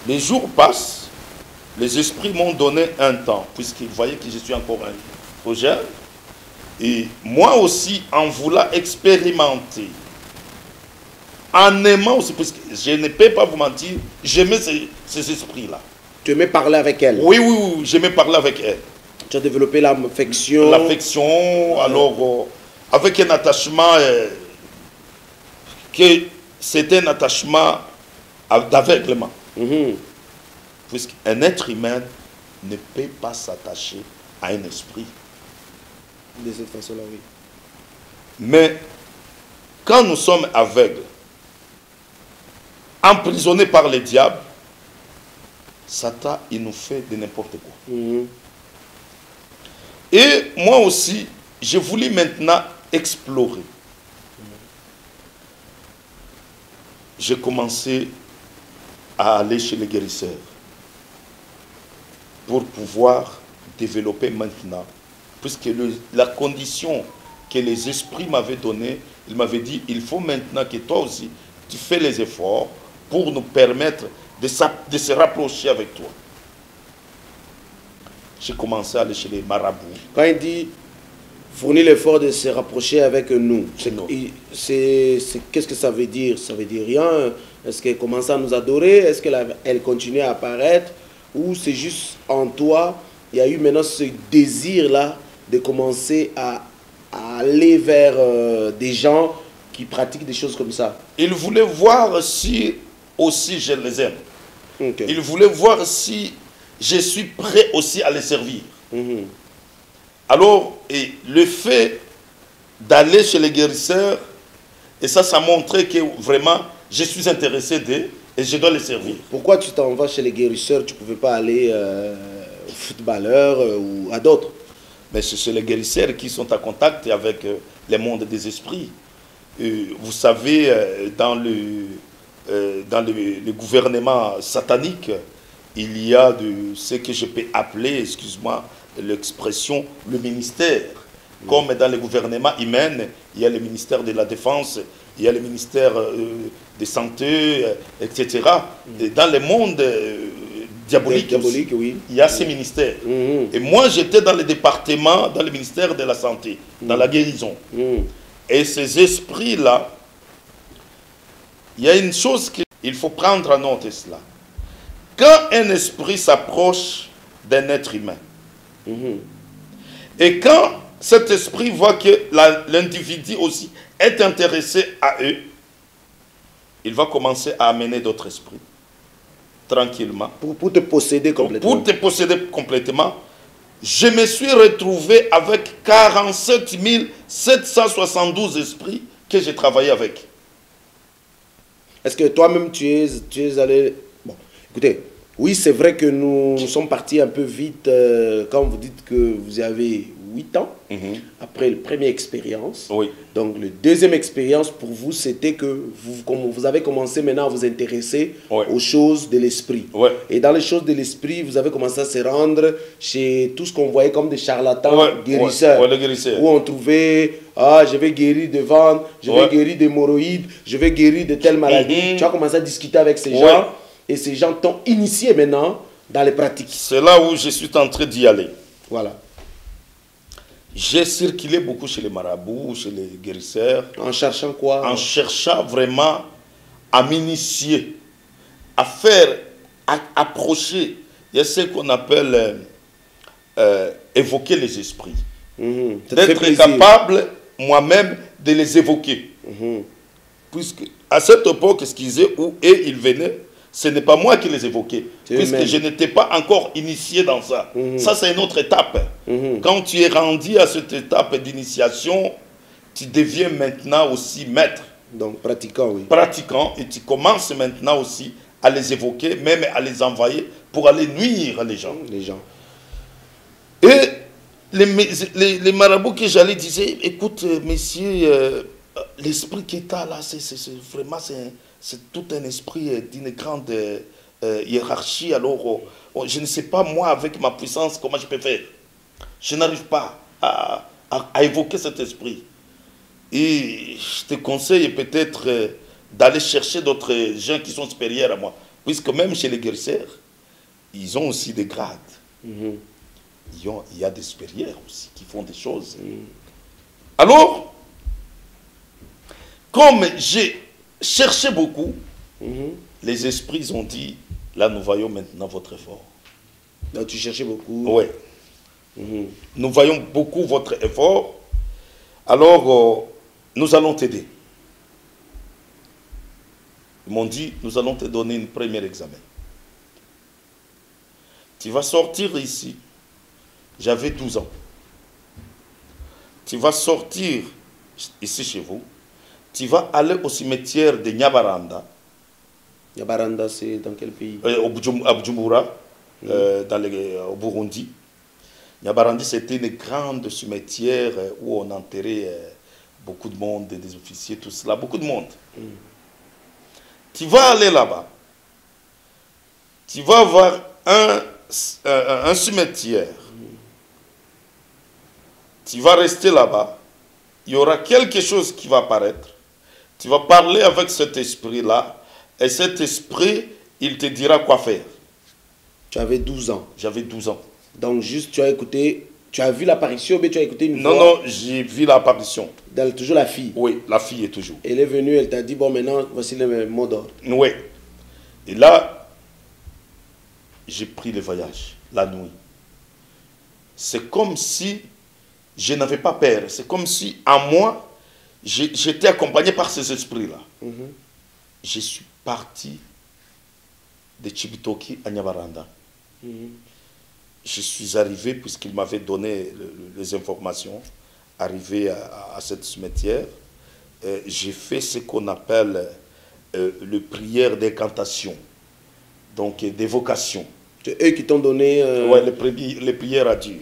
les jours passent. Les esprits m'ont donné un temps. Puisqu'ils voyaient que je suis encore un peu jeune. Et moi aussi, en voulant expérimenter, en aimant aussi, puisque je ne peux pas vous mentir, j'aimais ces esprits-là. Tu aimais parler avec elle? Oui, j'aimais parler avec elle. Tu as développé l'affection? L'affection, alors, avec un attachement, que c'était un attachement d'aveuglement. Puisqu'un être humain ne peut pas s'attacher à un esprit. De cette façon-là, oui. Mais quand nous sommes aveugles, emprisonnés par le diable, Satan, il nous fait de n'importe quoi. Et moi aussi, j'ai voulu maintenant explorer. J'ai commencé à aller chez les guérisseurs pour pouvoir développer maintenant. Puisque la condition que les esprits m'avaient donnée, ils m'avaient dit, il faut maintenant que toi aussi, tu fais les efforts pour nous permettre de se rapprocher avec toi. J'ai commencé à aller chez les marabouts. Quand il dit fournir l'effort de se rapprocher avec nous, qu'est-ce que ça veut dire? Ça veut dire rien. Est-ce qu'elle commence à nous adorer? Est-ce qu'elle continue à apparaître? Ou c'est juste en toi, il y a eu maintenant ce désir-là de commencer à aller vers des gens qui pratiquent des choses comme ça? Il voulait voir si aussi je les aime. Il voulait voir si je suis prêt aussi à les servir. Alors, et le fait d'aller chez les guérisseurs, et ça montrait que vraiment, je suis intéressé d'eux et je dois les servir. Pourquoi tu t'en vas chez les guérisseurs? Tu ne pouvais pas aller aux footballeurs ou à d'autres? Mais c'est chez les guérisseurs qui sont en contact avec le monde des esprits. Vous savez, dans le gouvernement satanique, il y a ce que je peux appeler, excuse-moi, l'expression, le ministère. Comme dans le gouvernement humain, il y a le ministère de la Défense, il y a le ministère de Santé, etc. Et dans le monde diabolique aussi, oui. Il y a ces ministères. Et moi, j'étais dans le département, dans le ministère de la Santé, dans la guérison. Et ces esprits-là, il y a une chose qu'il faut prendre en note, cela. Quand un esprit s'approche d'un être humain, et quand cet esprit voit que l'individu aussi est intéressé à eux, il va commencer à amener d'autres esprits, tranquillement. Pour te posséder complètement. Pour te posséder complètement. Je me suis retrouvé avec 47 772 esprits que j'ai travaillé avec. Est-ce que toi-même tu es allé... Bon, écoutez, oui, c'est vrai que nous sommes partis un peu vite quand vous dites que vous avez 8 ans après la première expérience. Oui. Donc, la deuxième expérience pour vous, c'était que vous avez commencé maintenant à vous intéresser aux choses de l'esprit. Et dans les choses de l'esprit, vous avez commencé à se rendre chez tout ce qu'on voyait comme des charlatans guérisseurs. Où on trouvait, je vais guérir de ventre, je vais guérir d'hémorroïdes, je vais guérir de telle maladie. Tu as commencé à discuter avec ces gens. Et ces gens t'ont initié maintenant dans les pratiques. C'est là où je suis en train d'y aller. Voilà. J'ai circulé beaucoup chez les marabouts, chez les guérisseurs. En cherchant quoi? En cherchant vraiment à m'initier, à faire, à approcher. Il y a ce qu'on appelle évoquer les esprits. D'être capable moi-même de les évoquer. Puisque à cette époque, ce qu'ils disaient, où ils venaient, ce n'est pas moi qui les évoquais, puisque je n'étais pas encore initié dans ça. Ça, c'est une autre étape. Quand tu es rendu à cette étape d'initiation, tu deviens maintenant aussi maître. Donc pratiquant, oui. Pratiquant, et tu commences maintenant aussi à les évoquer, même à les envoyer pour aller nuire les gens. Et les marabouts que j'allais disaient, écoute, messieurs, l'esprit qui est là, c'est vraiment, c'est tout un esprit d'une grande hiérarchie. Alors, je ne sais pas, moi, avec ma puissance, comment je peux faire. Je n'arrive pas à évoquer cet esprit. Et je te conseille peut-être d'aller chercher d'autres gens qui sont supérieurs à moi. Puisque même chez les guérisseurs, ils ont aussi des grades. Il y a des supérieurs aussi qui font des choses. Alors, comme j'ai cherché beaucoup, les esprits ont dit, là nous voyons maintenant votre effort. Donc tu cherchais beaucoup? Oui. Nous voyons beaucoup votre effort. Alors, nous allons t'aider. Ils m'ont dit, nous allons te donner un premier examen. Tu vas sortir ici. J'avais 12 ans. Tu vas sortir ici chez vous. Tu vas aller au cimetière de Nyabaranda. Nyabaranda, c'est dans quel pays? À Bujumbura, au Burundi. Nyabaranda, c'était une grande cimetière où on enterrait beaucoup de monde, des officiers, tout cela, beaucoup de monde. Tu vas aller là-bas. Tu vas avoir un cimetière. Tu vas rester là-bas. Il y aura quelque chose qui va apparaître. Tu vas parler avec cet esprit-là. Et cet esprit, il te dira quoi faire. Tu avais 12 ans. J'avais 12 ans. Donc juste, tu as écouté, tu as vu l'apparition, mais tu as écouté une fois? Non, j'ai vu l'apparition. Toujours la fille? Oui, la fille est toujours. Elle est venue, elle t'a dit, bon maintenant, voici le mot d'ordre. Oui. Et là, j'ai pris le voyage, la nuit. C'est comme si je n'avais pas peur. C'est comme si, à moi, j'étais accompagné par ces esprits-là. Je suis parti de Chibitoki à Nyabaranda. Je suis arrivé, puisqu'il m'avait donné les informations, arrivé à cette cimetière. J'ai fait ce qu'on appelle le prière d'incantation, donc d'évocation. C'est eux qui t'ont donné... Ouais, les prières à Dieu.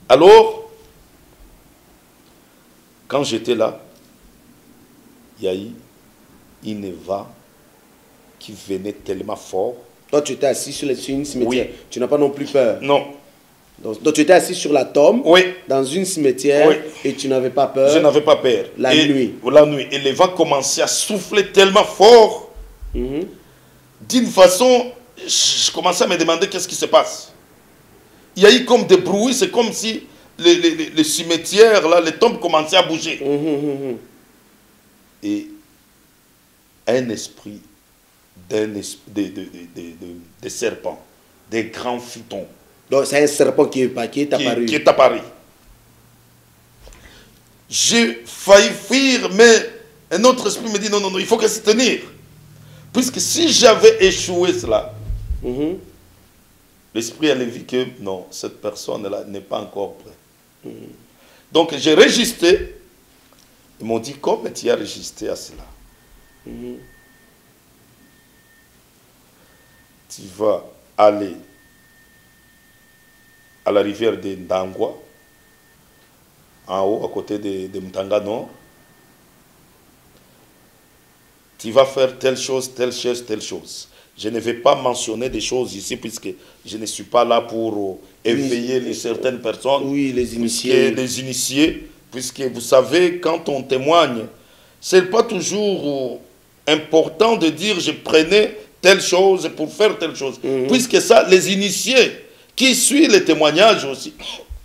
Alors, quand j'étais là, il y a eu une vent qui venait tellement fort. Toi, tu étais assis sur une cimetière. Oui. Tu n'as pas non plus peur? Non. Donc tu étais assis sur la tombe, oui, dans une cimetière, oui, et tu n'avais pas peur? Je n'avais pas peur. La nuit. La nuit. Et le vent commençait à souffler tellement fort, d'une façon, je commençais à me demander qu'est-ce qui se passe. Il y a eu comme des bruits, c'est comme si les cimetières, là, les tombes commençaient à bouger. Et un esprit des serpents, des grands phytons. Donc c'est un serpent qui est apparu. Qui est apparu. J'ai failli fuir, mais un autre esprit me dit non, il faut que s'y tenir. Puisque si j'avais échoué cela, l'esprit allait dire que non, cette personne-là n'est pas encore prête. Donc j'ai résisté. Ils m'ont dit, comme tu as résisté à cela, tu vas aller à la rivière de Ndangwa, en haut, à côté de Mtangano. Tu vas faire telle chose, telle chose, telle chose. Je ne vais pas mentionner des choses ici, puisque je ne suis pas là pour éveiller certaines personnes. Oui, les initiés. Les initiés, puisque vous savez, quand on témoigne, ce n'est pas toujours important de dire je prenais telle chose pour faire telle chose. Puisque ça, les initiés qui suivent les témoignages aussi,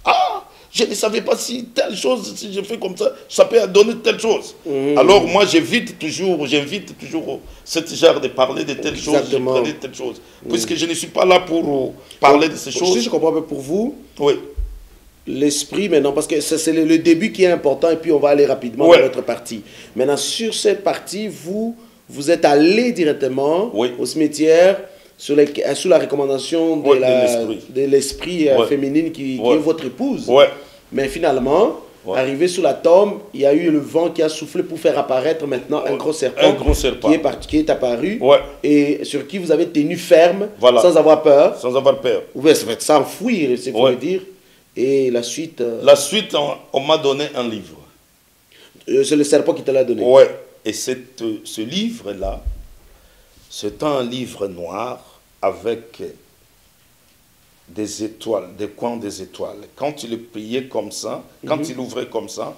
ah, je ne savais pas si telle chose, si je fais comme ça peut donner telle chose. Alors moi, j'invite toujours cette genre de parler de telle chose, je prenais telle chose. Puisque je ne suis pas là pour parler de ces choses. Si je comprends pas pour vous, oui. L'esprit maintenant, parce que c'est le début qui est important, et puis on va aller rapidement dans l'autre partie. Maintenant, sur cette partie, vous êtes allé directement au cimetière sous la recommandation de l'esprit féminine qui est votre épouse. Mais finalement, arrivé sous la tombe, il y a eu le vent qui a soufflé pour faire apparaître maintenant un gros serpent, qui est apparu et sur qui vous avez tenu ferme sans avoir peur. Sans avoir peur. Sans fuir, c'est pour dire. Et la suite... La suite, on m'a donné un livre. C'est le serpent qui te l'a donné. Oui. Et ce livre-là, c'est un livre noir avec des étoiles, des coins des étoiles. Quand il le pliait comme ça, quand il l'ouvrait comme ça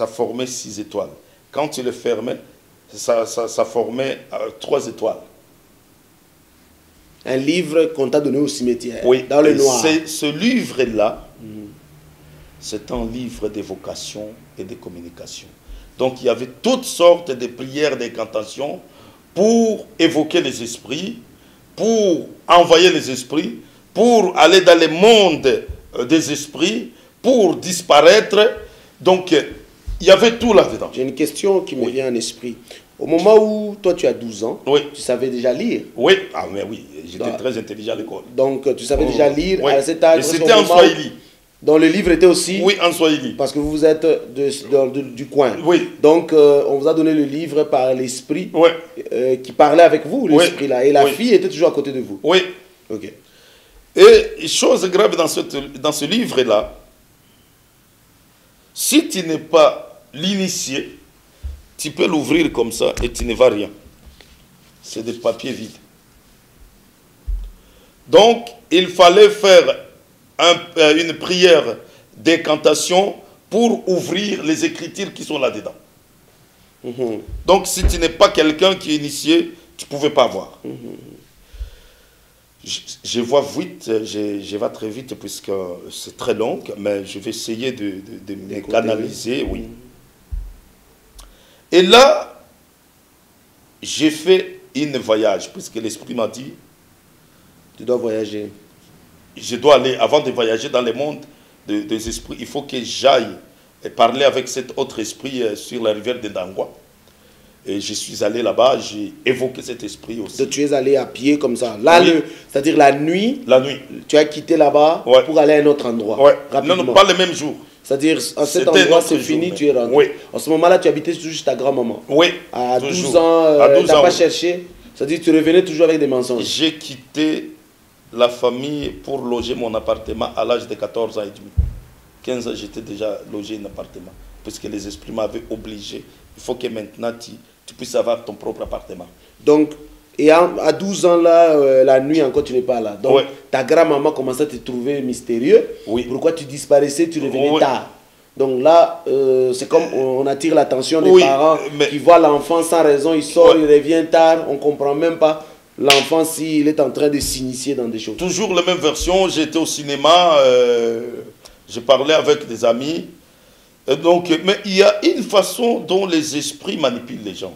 formait 6 étoiles. Quand il le fermait, ça formait 3 étoiles. Un livre qu'on t'a donné au cimetière, dans le noir. Ce livre-là, c'est un livre d'évocation et de communication. Donc il y avait toutes sortes de prières, d'incantations pour évoquer les esprits, pour envoyer les esprits, pour aller dans le monde des esprits, pour disparaître. Donc il y avait tout là-dedans. J'ai une question qui me vient en esprit. Au moment où toi tu as 12 ans, tu savais déjà lire? Oui, mais oui, j'étais très intelligent à l'école. Donc tu savais déjà lire à cet âge? C'était en Swahili. Donc le livre était aussi... Oui, en Swahili. Parce que vous êtes du coin. Oui. Donc on vous a donné le livre par l'esprit qui parlait avec vous, l'esprit là. Et la fille était toujours à côté de vous. Oui. Ok. Et chose grave dans ce livre-là, si tu n'es pas l'initié, tu peux l'ouvrir comme ça et tu ne vas rien. C'est des papiers vides. Donc, il fallait faire une prière d'incantation pour ouvrir les écritures qui sont là-dedans. Donc, si tu n'es pas quelqu'un qui est initié, tu ne pouvais pas voir. Je vois vite, je vais très vite puisque c'est très long, mais je vais essayer de me canaliser, oui. Et là, j'ai fait un voyage, puisque l'esprit m'a dit... Tu dois voyager. Je dois aller, avant de voyager dans le monde des esprits, il faut que j'aille parler avec cet autre esprit sur la rivière de Ndangwa. Et je suis allé là-bas, j'ai évoqué cet esprit aussi. Donc tu es allé à pied comme ça. Là, c'est-à-dire la nuit, tu as quitté là-bas pour aller à un autre endroit. Non, pas le même jour. C'est-à-dire, à cet endroit, c'est fini, tu es rentré. En ce moment-là, tu habitais toujours chez ta grand-maman. Oui. À 12 ans, tu n'as pas cherché. C'est-à-dire, tu revenais toujours avec des mensonges. J'ai quitté la famille pour loger mon appartement à l'âge de 14 ans et demi. 15 ans, j'étais déjà logé un appartement. Parce que les esprits m'avaient obligé. Il faut que maintenant, tu puisses avoir ton propre appartement. Donc, et à 12 ans, là, la nuit encore, tu n'es pas là. Donc, ta grand-maman commençait à te trouver mystérieux. Pourquoi tu disparaissais, tu revenais tard. Donc là, c'est comme on attire l'attention des parents qui voient l'enfant sans raison, il sort, il revient tard, on ne comprend même pas l'enfant s'il est en train de s'initier dans des choses. Toujours la même version, j'étais au cinéma, je parlais avec des amis. Donc, mais il y a une façon dont les esprits manipulent les gens.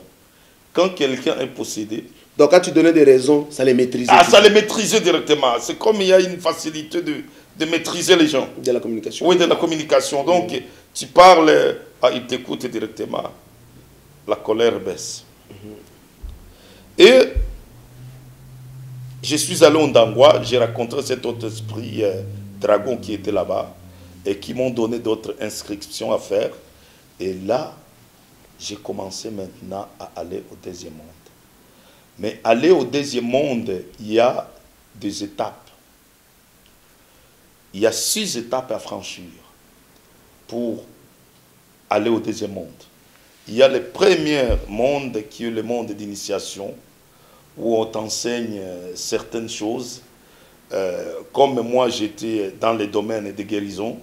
Quand quelqu'un est possédé... Donc quand tu donnais des raisons, ça les maîtrisait. Ah, ça les maîtrisait directement. C'est comme il y a une facilité de maîtriser les gens. De la communication. Oui, de la communication. Donc, tu parles, il t'écoute directement. La colère baisse. Et je suis allé au Ndangwa, j'ai rencontré cet autre esprit dragon qui était là-bas et qui m'ont donné d'autres inscriptions à faire. Et là, j'ai commencé maintenant à aller au deuxième monde. Mais aller au deuxième monde, il y a des étapes. Il y a 6 étapes à franchir pour aller au deuxième monde. Il y a le premier monde qui est le monde d'initiation, où on t'enseigne certaines choses. Comme moi, j'étais dans le domaine de guérison,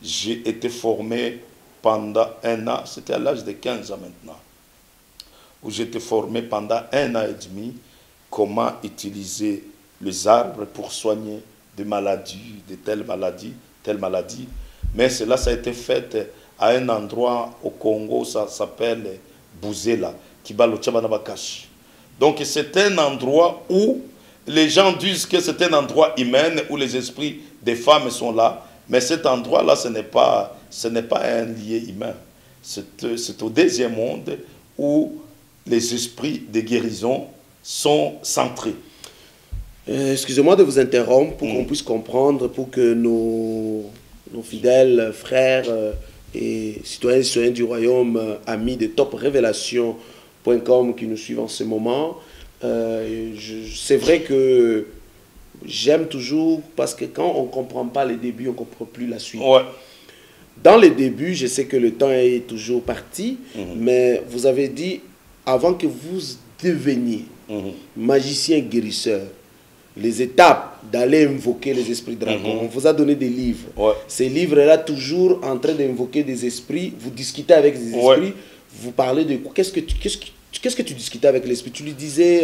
j'ai été formé pendant 1 an, c'était à l'âge de 15 ans maintenant, où j'étais formé pendant 1 an et demi comment utiliser les arbres pour soigner des maladies, de telle maladie. Mais cela, ça a été fait à un endroit au Congo, ça s'appelle Bouzela, Kibalo Tchabanabakash. Donc c'est un endroit où les gens disent que c'est un endroit humain, où les esprits des femmes sont là. Mais cet endroit-là, ce n'est pas un lieu humain. C'est au deuxième monde où les esprits de guérison sont centrés. Excusez-moi de vous interrompre pour qu'on puisse comprendre, pour que nos fidèles frères et citoyens du royaume, amis de TopRévélation.com qui nous suivent en ce moment. C'est vrai que j'aime toujours, parce que quand on ne comprend pas les débuts, on ne comprend plus la suite. Ouais. Dans les débuts, je sais que le temps est toujours parti, mais vous avez dit, avant que vous deveniez magicien guérisseur, les étapes d'aller invoquer les esprits dragons, on vous a donné des livres. Ouais. Ces livres-là, toujours en train d'invoquer des esprits, vous discutez avec des esprits, vous parlez de quoi? Qu'est-ce que tu discutais avec l'esprit? Tu lui disais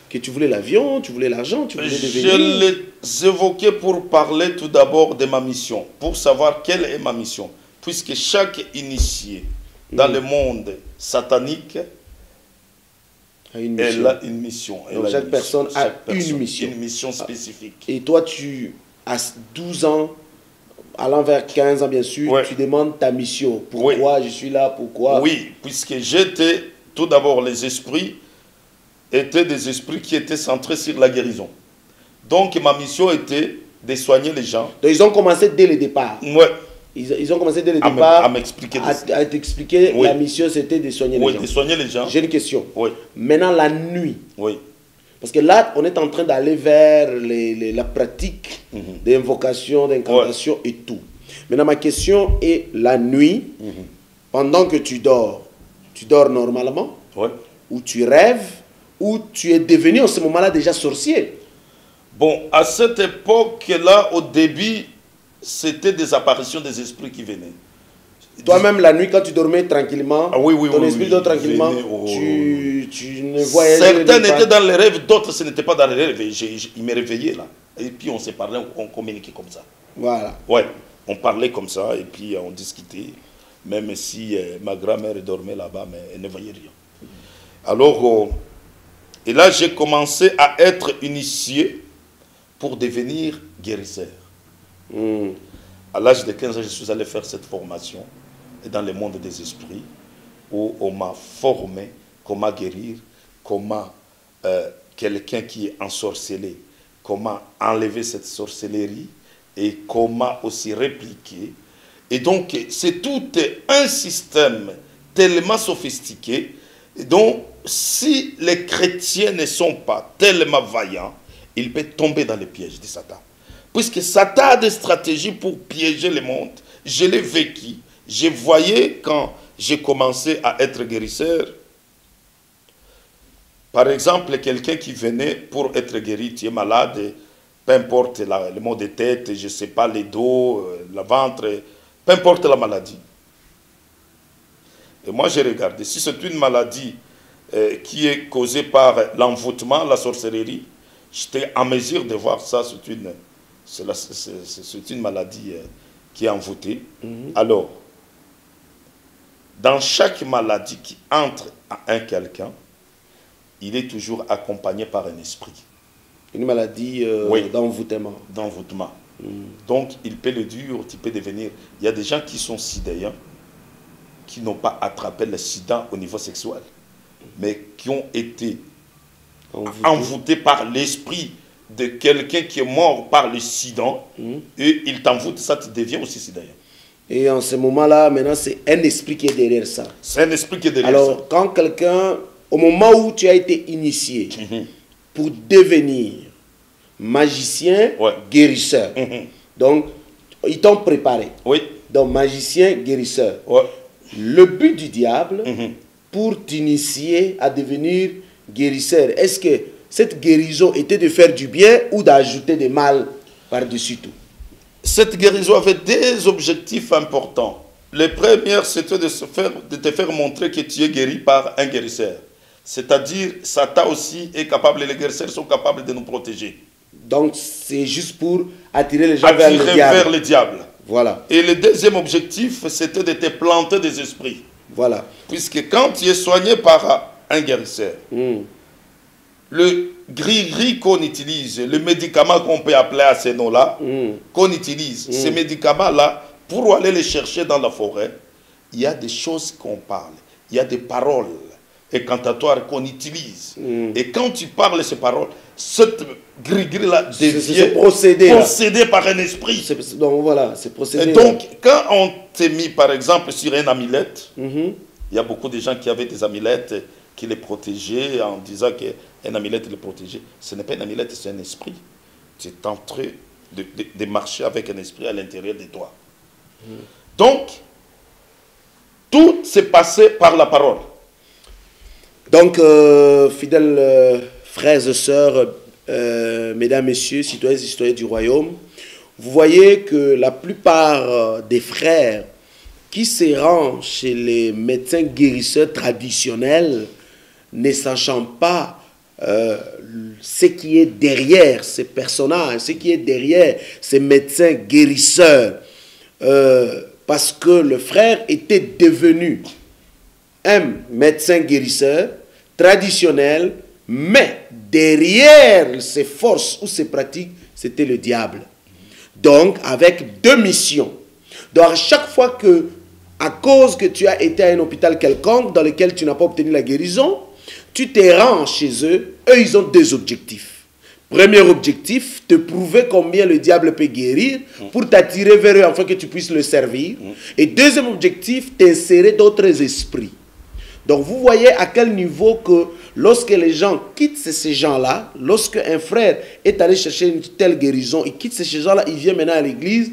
que tu voulais l'avion, tu voulais l'argent, tu voulais devenir... Je les évoquais pour parler tout d'abord de ma mission, pour savoir quelle est ma mission. Puisque chaque initié dans le monde satanique, elle a une mission. Donc chaque personne a une mission. Une mission spécifique. Et toi, tu as 12 ans, allant vers 15 ans bien sûr, tu demandes ta mission. Pourquoi je suis là, pourquoi? Oui, puisque j'étais, tout d'abord les esprits, étaient des esprits qui étaient centrés sur la guérison. Donc ma mission était de soigner les gens. Donc ils ont commencé dès le départ. Ouais. Ils ont commencé dès le départ à m'expliquer. À t'expliquer, la mission c'était de soigner les gens. Oui, de soigner les gens. J'ai une question. Oui. Maintenant la nuit. Oui. Parce que là, on est en train d'aller vers la pratique d'invocation, d'incantation et tout. Maintenant ma question est la nuit, pendant que tu dors normalement, ou tu rêves, ou tu es devenu en ce moment-là déjà sorcier. Bon, à cette époque-là, au début, c'était des apparitions des esprits qui venaient. Toi-même, la nuit, quand tu dormais tranquillement, ton esprit dort tranquillement, tu ne voyais pas. Certains étaient dans les rêves, d'autres, ce n'était pas dans les rêves. Ils me réveillaient là. Et puis on se parlait, on communiquait comme ça. Voilà. Ouais, on parlait comme ça et puis on discutait. Même si ma grand-mère dormait là-bas, mais elle ne voyait rien. Alors, et là, j'ai commencé à être initié pour devenir guérisseur. À l'âge de 15 ans, je suis allé faire cette formation dans le monde des esprits, où on m'a formé comment guérir, comment quelqu'un qui est ensorcelé, comment enlever cette sorcellerie et comment aussi répliquer. Et donc, c'est tout un système tellement sophistiqué dont si les chrétiens ne sont pas tellement vaillants, ils peuvent tomber dans les pièges de Satan. Puisque Satan a des stratégies pour piéger le monde. Je l'ai vécu. Je voyais quand j'ai commencé à être guérisseur. Par exemple, quelqu'un qui venait pour être guéri, tu es malade, peu importe le mot de tête, je ne sais pas, les dos, le ventre, peu importe la maladie. Et moi, j'ai regardé. Si c'est une maladie qui est causée par l'envoûtement, la sorcellerie, j'étais en mesure de voir ça, c'est une maladie qui est envoûtée. Alors, dans chaque maladie qui entre à un quelqu'un, il est toujours accompagné par un esprit. Une maladie d'envoûtement. D'envoûtement. Donc, il peut le dur, tu peux devenir... Il y a des gens qui sont sidéens, qui n'ont pas attrapé le sida au niveau sexuel, mais qui ont été envoûtés par l'esprit de quelqu'un qui est mort par le sida, et il t'envoûte, ça tu deviens aussi sidéen. Et en ce moment-là, maintenant, c'est un esprit qui est derrière ça. C'est un esprit qui est derrière ça. Alors, quand quelqu'un, au moment où tu as été initié pour devenir magicien, guérisseur, donc, ils t'ont préparé. Oui. Donc, magicien, guérisseur. Ouais. Le but du diable, pour t'initier à devenir guérisseur, est-ce que cette guérison était de faire du bien ou d'ajouter des mal par-dessus tout? Cette guérison avait des objectifs importants. Le premier, c'était de te faire montrer que tu es guéri par un guérisseur. C'est-à-dire, Satan aussi est capable, les guérisseurs sont capables de nous protéger. Donc, c'est juste pour attirer les gens vers le diable. Voilà. Et le deuxième objectif, c'était de te planter des esprits. Voilà. Puisque quand tu es soigné par un guérisseur, le gris-gris qu'on utilise, le médicament qu'on peut appeler à ces noms-là, qu'on utilise, ces médicaments-là, pour aller les chercher dans la forêt, il y a des choses qu'on parle, il y a des paroles incantatoires qu'on utilise. Et quand tu parles ces paroles, cette gris-gris-là devient possédé par un esprit. Donc voilà, c'est procédé. Et donc, quand on t'est mis, par exemple, sur un amulette, il y a beaucoup de gens qui avaient des amulettes qui les protégeaient en disant qu'un amulette les protégeait. Ce n'est pas un amulette, c'est un esprit. Tu es en train de marcher avec un esprit à l'intérieur de toi. Donc, tout s'est passé par la parole. Donc, fidèles frères et sœurs, mesdames, messieurs, citoyens et citoyennes du royaume, vous voyez que la plupart des frères qui se rendent chez les médecins guérisseurs traditionnels, ne sachant pas ce qui est derrière ces personnages, ce qui est derrière ces médecins guérisseurs, parce que le frère était devenu un médecin guérisseur traditionnel, mais derrière ses forces ou ses pratiques, c'était le diable. Donc, avec deux missions. Donc, à chaque fois que, à cause que tu as été à un hôpital quelconque dans lequel tu n'as pas obtenu la guérison, tu te rends chez eux, eux, ils ont deux objectifs. Premier objectif, te prouver combien le diable peut guérir pour t'attirer vers eux afin que tu puisses le servir. Et deuxième objectif, t'insérer d'autres esprits. Donc vous voyez à quel niveau que lorsque les gens quittent ces gens-là, lorsque un frère est allé chercher une telle guérison, il quitte ces gens-là, il vient maintenant à l'église,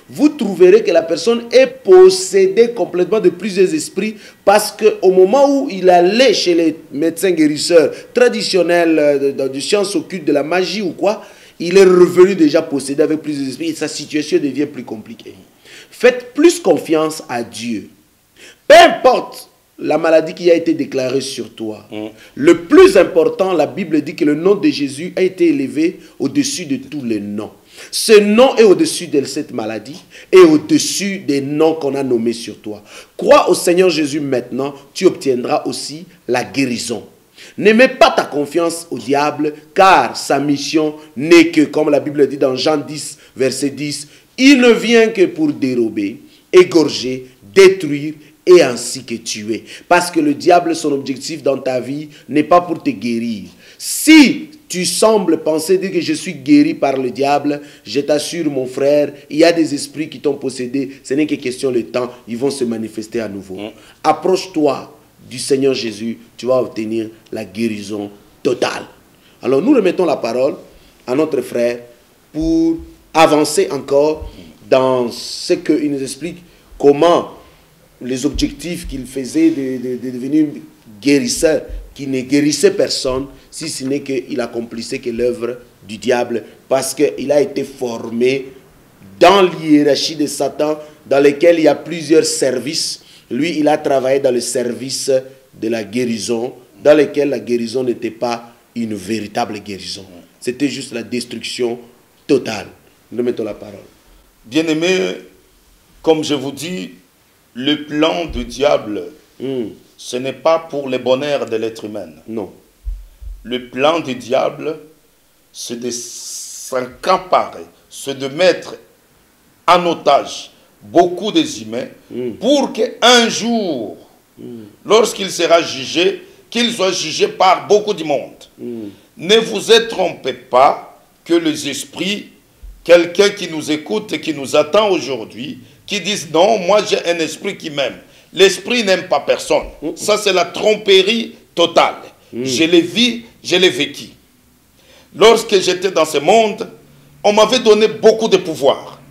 vous trouverez que la personne est possédée complètement de plusieurs esprits parce qu'au moment où il allait chez les médecins guérisseurs traditionnels de sciences occultes, de la magie ou quoi, il est revenu déjà possédé avec plusieurs esprits et sa situation devient plus compliquée. Faites plus confiance à Dieu. Peu importe la maladie qui a été déclarée sur toi. Le plus important, la Bible dit que le nom de Jésus a été élevé au-dessus de tous les noms. Ce nom est au-dessus de cette maladie et au-dessus des noms qu'on a nommés sur toi. Crois au Seigneur Jésus maintenant, tu obtiendras aussi la guérison. Ne mets pas ta confiance au diable, car sa mission n'est que, comme la Bible dit dans Jean 10, verset 10, il ne vient que pour dérober, égorger, détruire et ainsi que tuer. Parce que le diable, son objectif dans ta vie n'est pas pour te guérir. Si tu sembles penser dire que je suis guéri par le diable, je t'assure mon frère, il y a des esprits qui t'ont possédé, ce n'est que question de temps, ils vont se manifester à nouveau. Approche-toi du Seigneur Jésus, tu vas obtenir la guérison totale. Alors nous remettons la parole à notre frère pour avancer encore dans ce qu'il nous explique, comment les objectifs qu'il faisait de devenir guérisseur, qui ne guérissait personne, si ce n'est qu'il accomplissait que l'œuvre du diable, parce qu'il a été formé dans l'hiérarchie de Satan, dans lequel il y a plusieurs services. Lui, il a travaillé dans le service de la guérison, dans lequel la guérison n'était pas une véritable guérison. C'était juste la destruction totale. Nous mettons la parole. Bien-aimé, comme je vous dis, le plan du diable, ce n'est pas pour le bonheur de l'être humain. Non. Le plan du diable, c'est de s'accaparer, c'est de mettre en otage beaucoup des humains pour qu'un jour, lorsqu'il sera jugé, qu'il soit jugé par beaucoup du monde. Ne vous trompez pas que les esprits, quelqu'un qui nous écoute et qui nous attend aujourd'hui, qui disent non, moi j'ai un esprit qui m'aime. L'esprit n'aime pas personne. Ça c'est la tromperie totale. Je l'ai vu, je l'ai vécu. Lorsque j'étais dans ce monde, on m'avait donné beaucoup de pouvoir.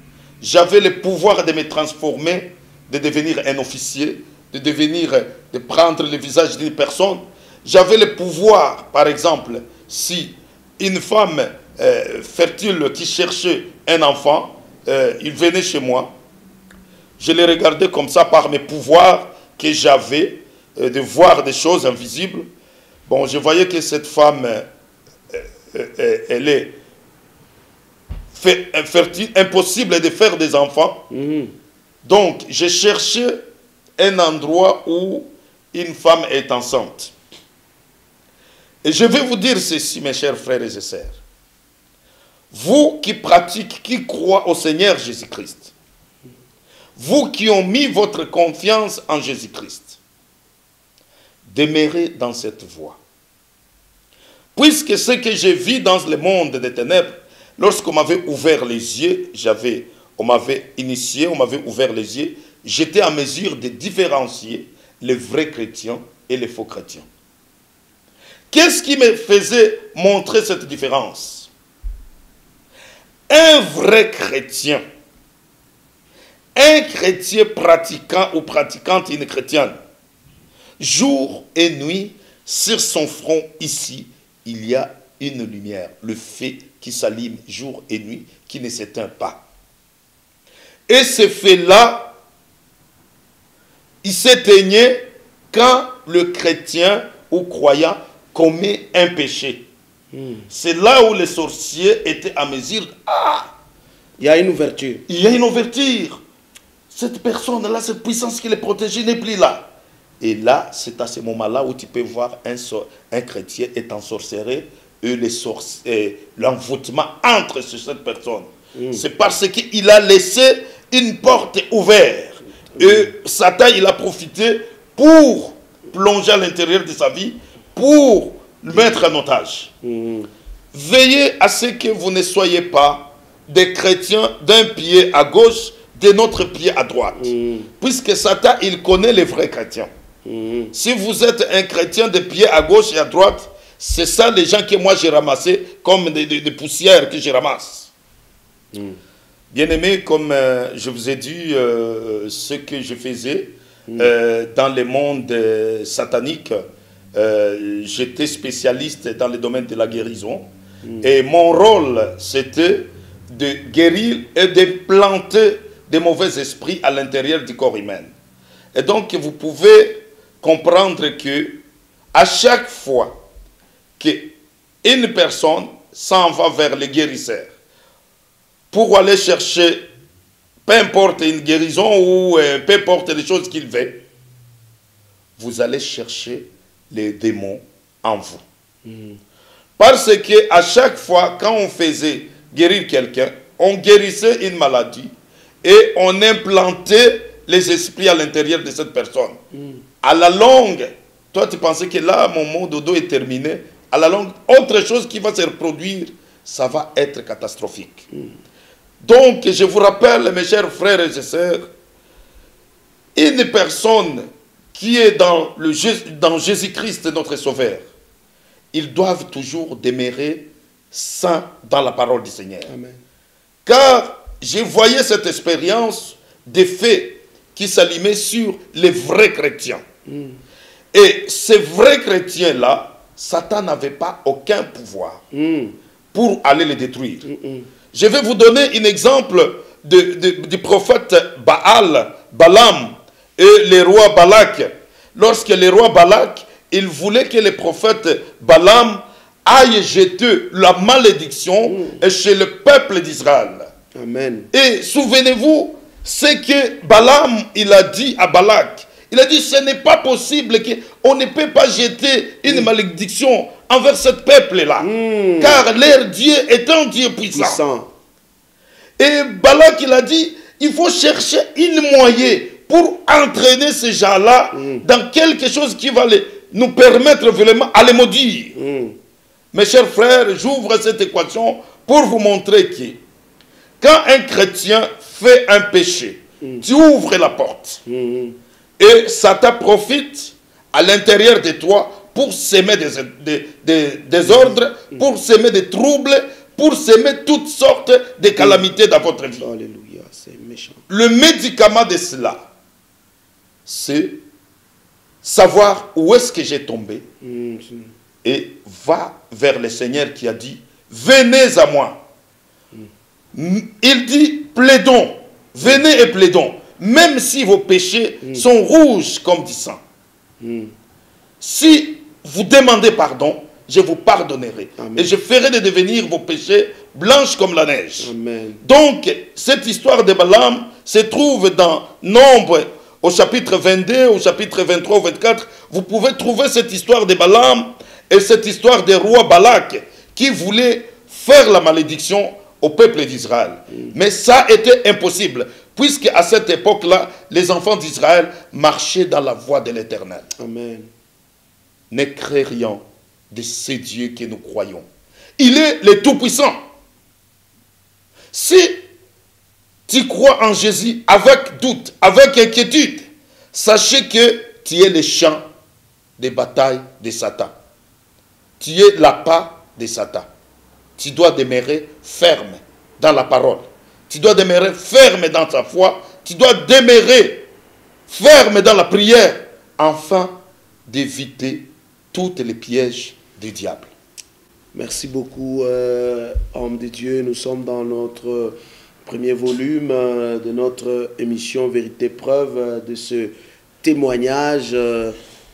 J'avais le pouvoir de me transformer, de devenir un officier, de prendre le visage d'une personne. J'avais le pouvoir, par exemple, si une femme fertile qui cherchait un enfant, il venait chez moi, je les regardais comme ça par mes pouvoirs que j'avais de voir des choses invisibles. Bon, je voyais que cette femme, elle est fertile, impossible de faire des enfants. Donc, j'ai cherché un endroit où une femme est enceinte. Et je vais vous dire ceci, mes chers frères et sœurs. Vous qui pratiquez, qui croient au Seigneur Jésus-Christ, vous qui ont mis votre confiance en Jésus-Christ, demeurez dans cette voie. Puisque ce que j'ai vu dans le monde des ténèbres, lorsqu'on m'avait ouvert les yeux, on m'avait initié, on m'avait ouvert les yeux, j'étais en mesure de différencier les vrais chrétiens et les faux chrétiens. Qu'est-ce qui me faisait montrer cette différence? Un vrai chrétien, un chrétien pratiquant ou pratiquante une chrétienne, jour et nuit, sur son front ici, il y a une lumière, le feu qui s'allume jour et nuit, qui ne s'éteint pas. Et ce feu-là, il s'éteignait quand le chrétien ou croyant commet un péché. C'est là où les sorciers étaient à mesure. Ah, il y a une ouverture. Il y a une ouverture. Cette personne-là, cette puissance qui les protégeait n'est plus là. Et là, c'est à ce moment-là où tu peux voir un chrétien étant sorcelé et l'envoûtement entre sur cette personne. C'est parce qu'il a laissé une porte ouverte. Et Satan, il a profité pour plonger à l'intérieur de sa vie, pour le mettre en otage. Veillez à ce que vous ne soyez pas des chrétiens d'un pied à gauche, de notre pied à droite. Puisque Satan, il connaît les vrais chrétiens. Si vous êtes un chrétien de pied à gauche et à droite, c'est ça les gens que moi j'ai ramassés comme des poussières que je ramasse. Bien-aimés, comme je vous ai dit, ce que je faisais dans le monde satanique, j'étais spécialiste dans le domaine de la guérison. Et mon rôle, c'était de guérir et de planter des mauvais esprits à l'intérieur du corps humain. Et donc, vous pouvez comprendre que à chaque fois qu'une personne s'en va vers le guérisseur pour aller chercher, peu importe une guérison ou peu importe les choses qu'il veut, vous allez chercher les démons en vous. Parce que à chaque fois, quand on faisait guérir quelqu'un, on guérissait une maladie et on implantait les esprits à l'intérieur de cette personne. À la longue, toi tu pensais que là, mon mot dodo est terminé. À la longue, autre chose qui va se reproduire, ça va être catastrophique. Donc, je vous rappelle, mes chers frères et sœurs, une personne qui est dans Jésus-Christ, notre Sauveur, ils doivent toujours demeurer saints dans la parole du Seigneur. Amen. Car je voyais cette expérience des faits qui s'allumaient sur les vrais chrétiens. Et ces vrais chrétiens-là, Satan n'avait pas aucun pouvoir pour aller les détruire. Je vais vous donner un exemple du prophète Balaam et le roi Balak. Lorsque le roi Balak, il voulait que le prophète Balaam aille jeter la malédiction chez le peuple d'Israël. Amen. Et souvenez-vous, ce que Balaam il a dit à Balak. Il a dit, ce n'est pas possible qu'on ne peut pas jeter une malédiction envers ce peuple-là. Car leur Dieu est un Dieu puissant. Et Balak, il a dit, il faut chercher une moyen pour entraîner ces gens-là dans quelque chose qui va nous permettre vraiment à les maudire. Mes chers frères, j'ouvre cette équation pour vous montrer que quand un chrétien fait un péché, tu ouvres la porte. Et Satan profite à l'intérieur de toi pour s'aimer des ordres, pour s'aimer des troubles, pour s'aimer toutes sortes de calamités dans votre vie. Alléluia, c'est méchant. Le médicament de cela, c'est savoir où est-ce que j'ai tombé et va vers le Seigneur qui a dit, venez à moi. Il dit, plaidons, venez et plaidons. Même si vos péchés sont rouges comme du sang. Si vous demandez pardon, je vous pardonnerai. Amen. Et je ferai de devenir vos péchés blanches comme la neige. Amen. Donc, cette histoire de Balaam se trouve dans Nombre, au chapitre 22, au chapitre 23, au 24. Vous pouvez trouver cette histoire de Balaam et cette histoire des rois Balak qui voulaient faire la malédiction au peuple d'Israël. Mais ça était impossible, puisque à cette époque-là, les enfants d'Israël marchaient dans la voie de l'Éternel. Amen. Ne craignons de ce Dieu que nous croyons. Il est le Tout-Puissant. Si tu crois en Jésus avec doute, avec inquiétude, sachez que tu es le champ de bataille de Satan. Tu es l'appât de Satan. Tu dois demeurer ferme dans la parole. Tu dois demeurer ferme dans ta foi. Tu dois demeurer ferme dans la prière, afin d'éviter tous les pièges du diable. Merci beaucoup, homme de Dieu. Nous sommes dans notre premier volume de notre émission Vérité Preuve, de ce témoignage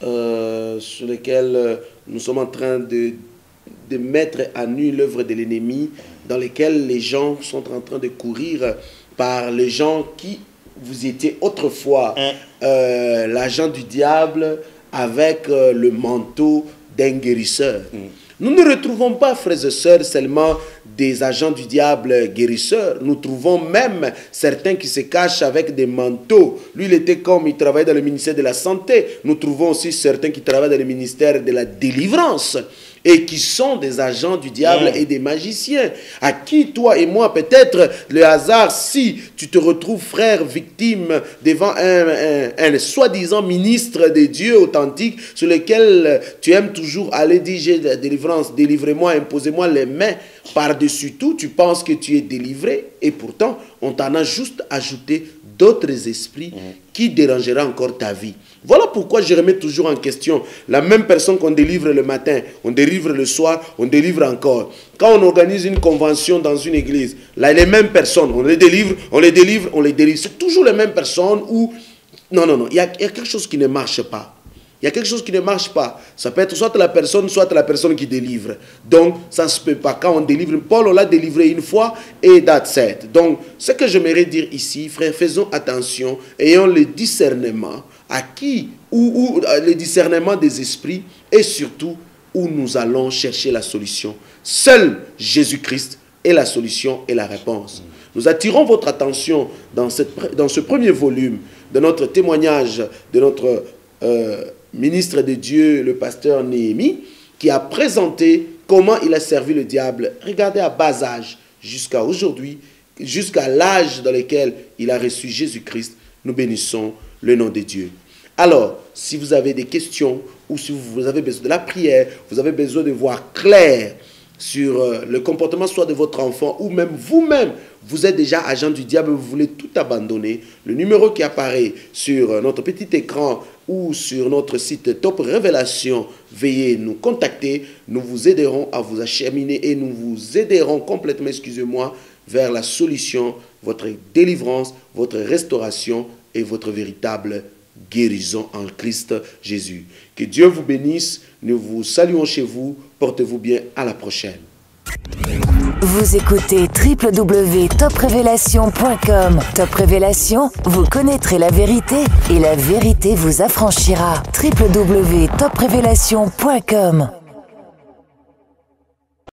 sur lequel nous sommes en train de mettre à nu l'œuvre de l'ennemi, dans lequel les gens sont en train de courir par les gens qui vous étiez autrefois l'agent du diable avec le manteau d'un guérisseur. Nous ne retrouvons pas, frères et sœurs, seulement des agents du diable guérisseurs. Nous trouvons même certains qui se cachent avec des manteaux. Lui, il travaillait dans le ministère de la Santé. Nous trouvons aussi certains qui travaillent dans le ministère de la Délivrance et qui sont des agents du diable et des magiciens. À qui, toi et moi, peut-être le hasard, si tu te retrouves, frère, victime devant un soi-disant ministre de Dieu authentique sur lequel tu aimes toujours aller dire j'ai la délivrance, délivrez-moi, imposez-moi les mains. Par-dessus tout, tu penses que tu es délivré et pourtant, on t'en a juste ajouté d'autres esprits qui dérangera encore ta vie. Voilà pourquoi je remets toujours en question la même personne qu'on délivre le matin, on délivre le soir, on délivre encore. Quand on organise une convention dans une église, là, les mêmes personnes, on les délivre, on les délivre, on les délivre. C'est toujours les mêmes personnes où... Non, il y a quelque chose qui ne marche pas. Il y a quelque chose qui ne marche pas. Ça peut être soit la personne qui délivre. Donc, ça ne se peut pas. Quand on délivre, Paul, on l'a délivré une fois et that's it. Donc, ce que j'aimerais dire ici, frère, faisons attention, ayons le discernement à qui, ou le discernement des esprits et surtout où nous allons chercher la solution. Seul Jésus-Christ est la solution et la réponse. Nous attirons votre attention dans ce premier volume de notre témoignage de notre ministre de Dieu, le pasteur Néhémie, qui a présenté comment il a servi le diable. Regardez à bas âge, jusqu'à aujourd'hui, jusqu'à l'âge dans lequel il a reçu Jésus-Christ. Nous bénissons le nom de Dieu. Alors, si vous avez des questions ou si vous avez besoin de la prière, vous avez besoin de voir clair sur le comportement soit de votre enfant ou même vous-même, vous êtes déjà agent du diable, vous voulez tout abandonner, le numéro qui apparaît sur notre petit écran ou sur notre site Top Révélation, veuillez nous contacter, nous vous aiderons à vous acheminer et nous vous aiderons complètement, excusez-moi, vers la solution, votre délivrance, votre restauration et votre véritable guérison en Christ Jésus. Que Dieu vous bénisse, nous vous saluons chez vous, portez-vous bien, à la prochaine. Vous écoutez www.toprévélation.com. Top Révélation, vous connaîtrez la vérité et la vérité vous affranchira. www.toprévélation.com.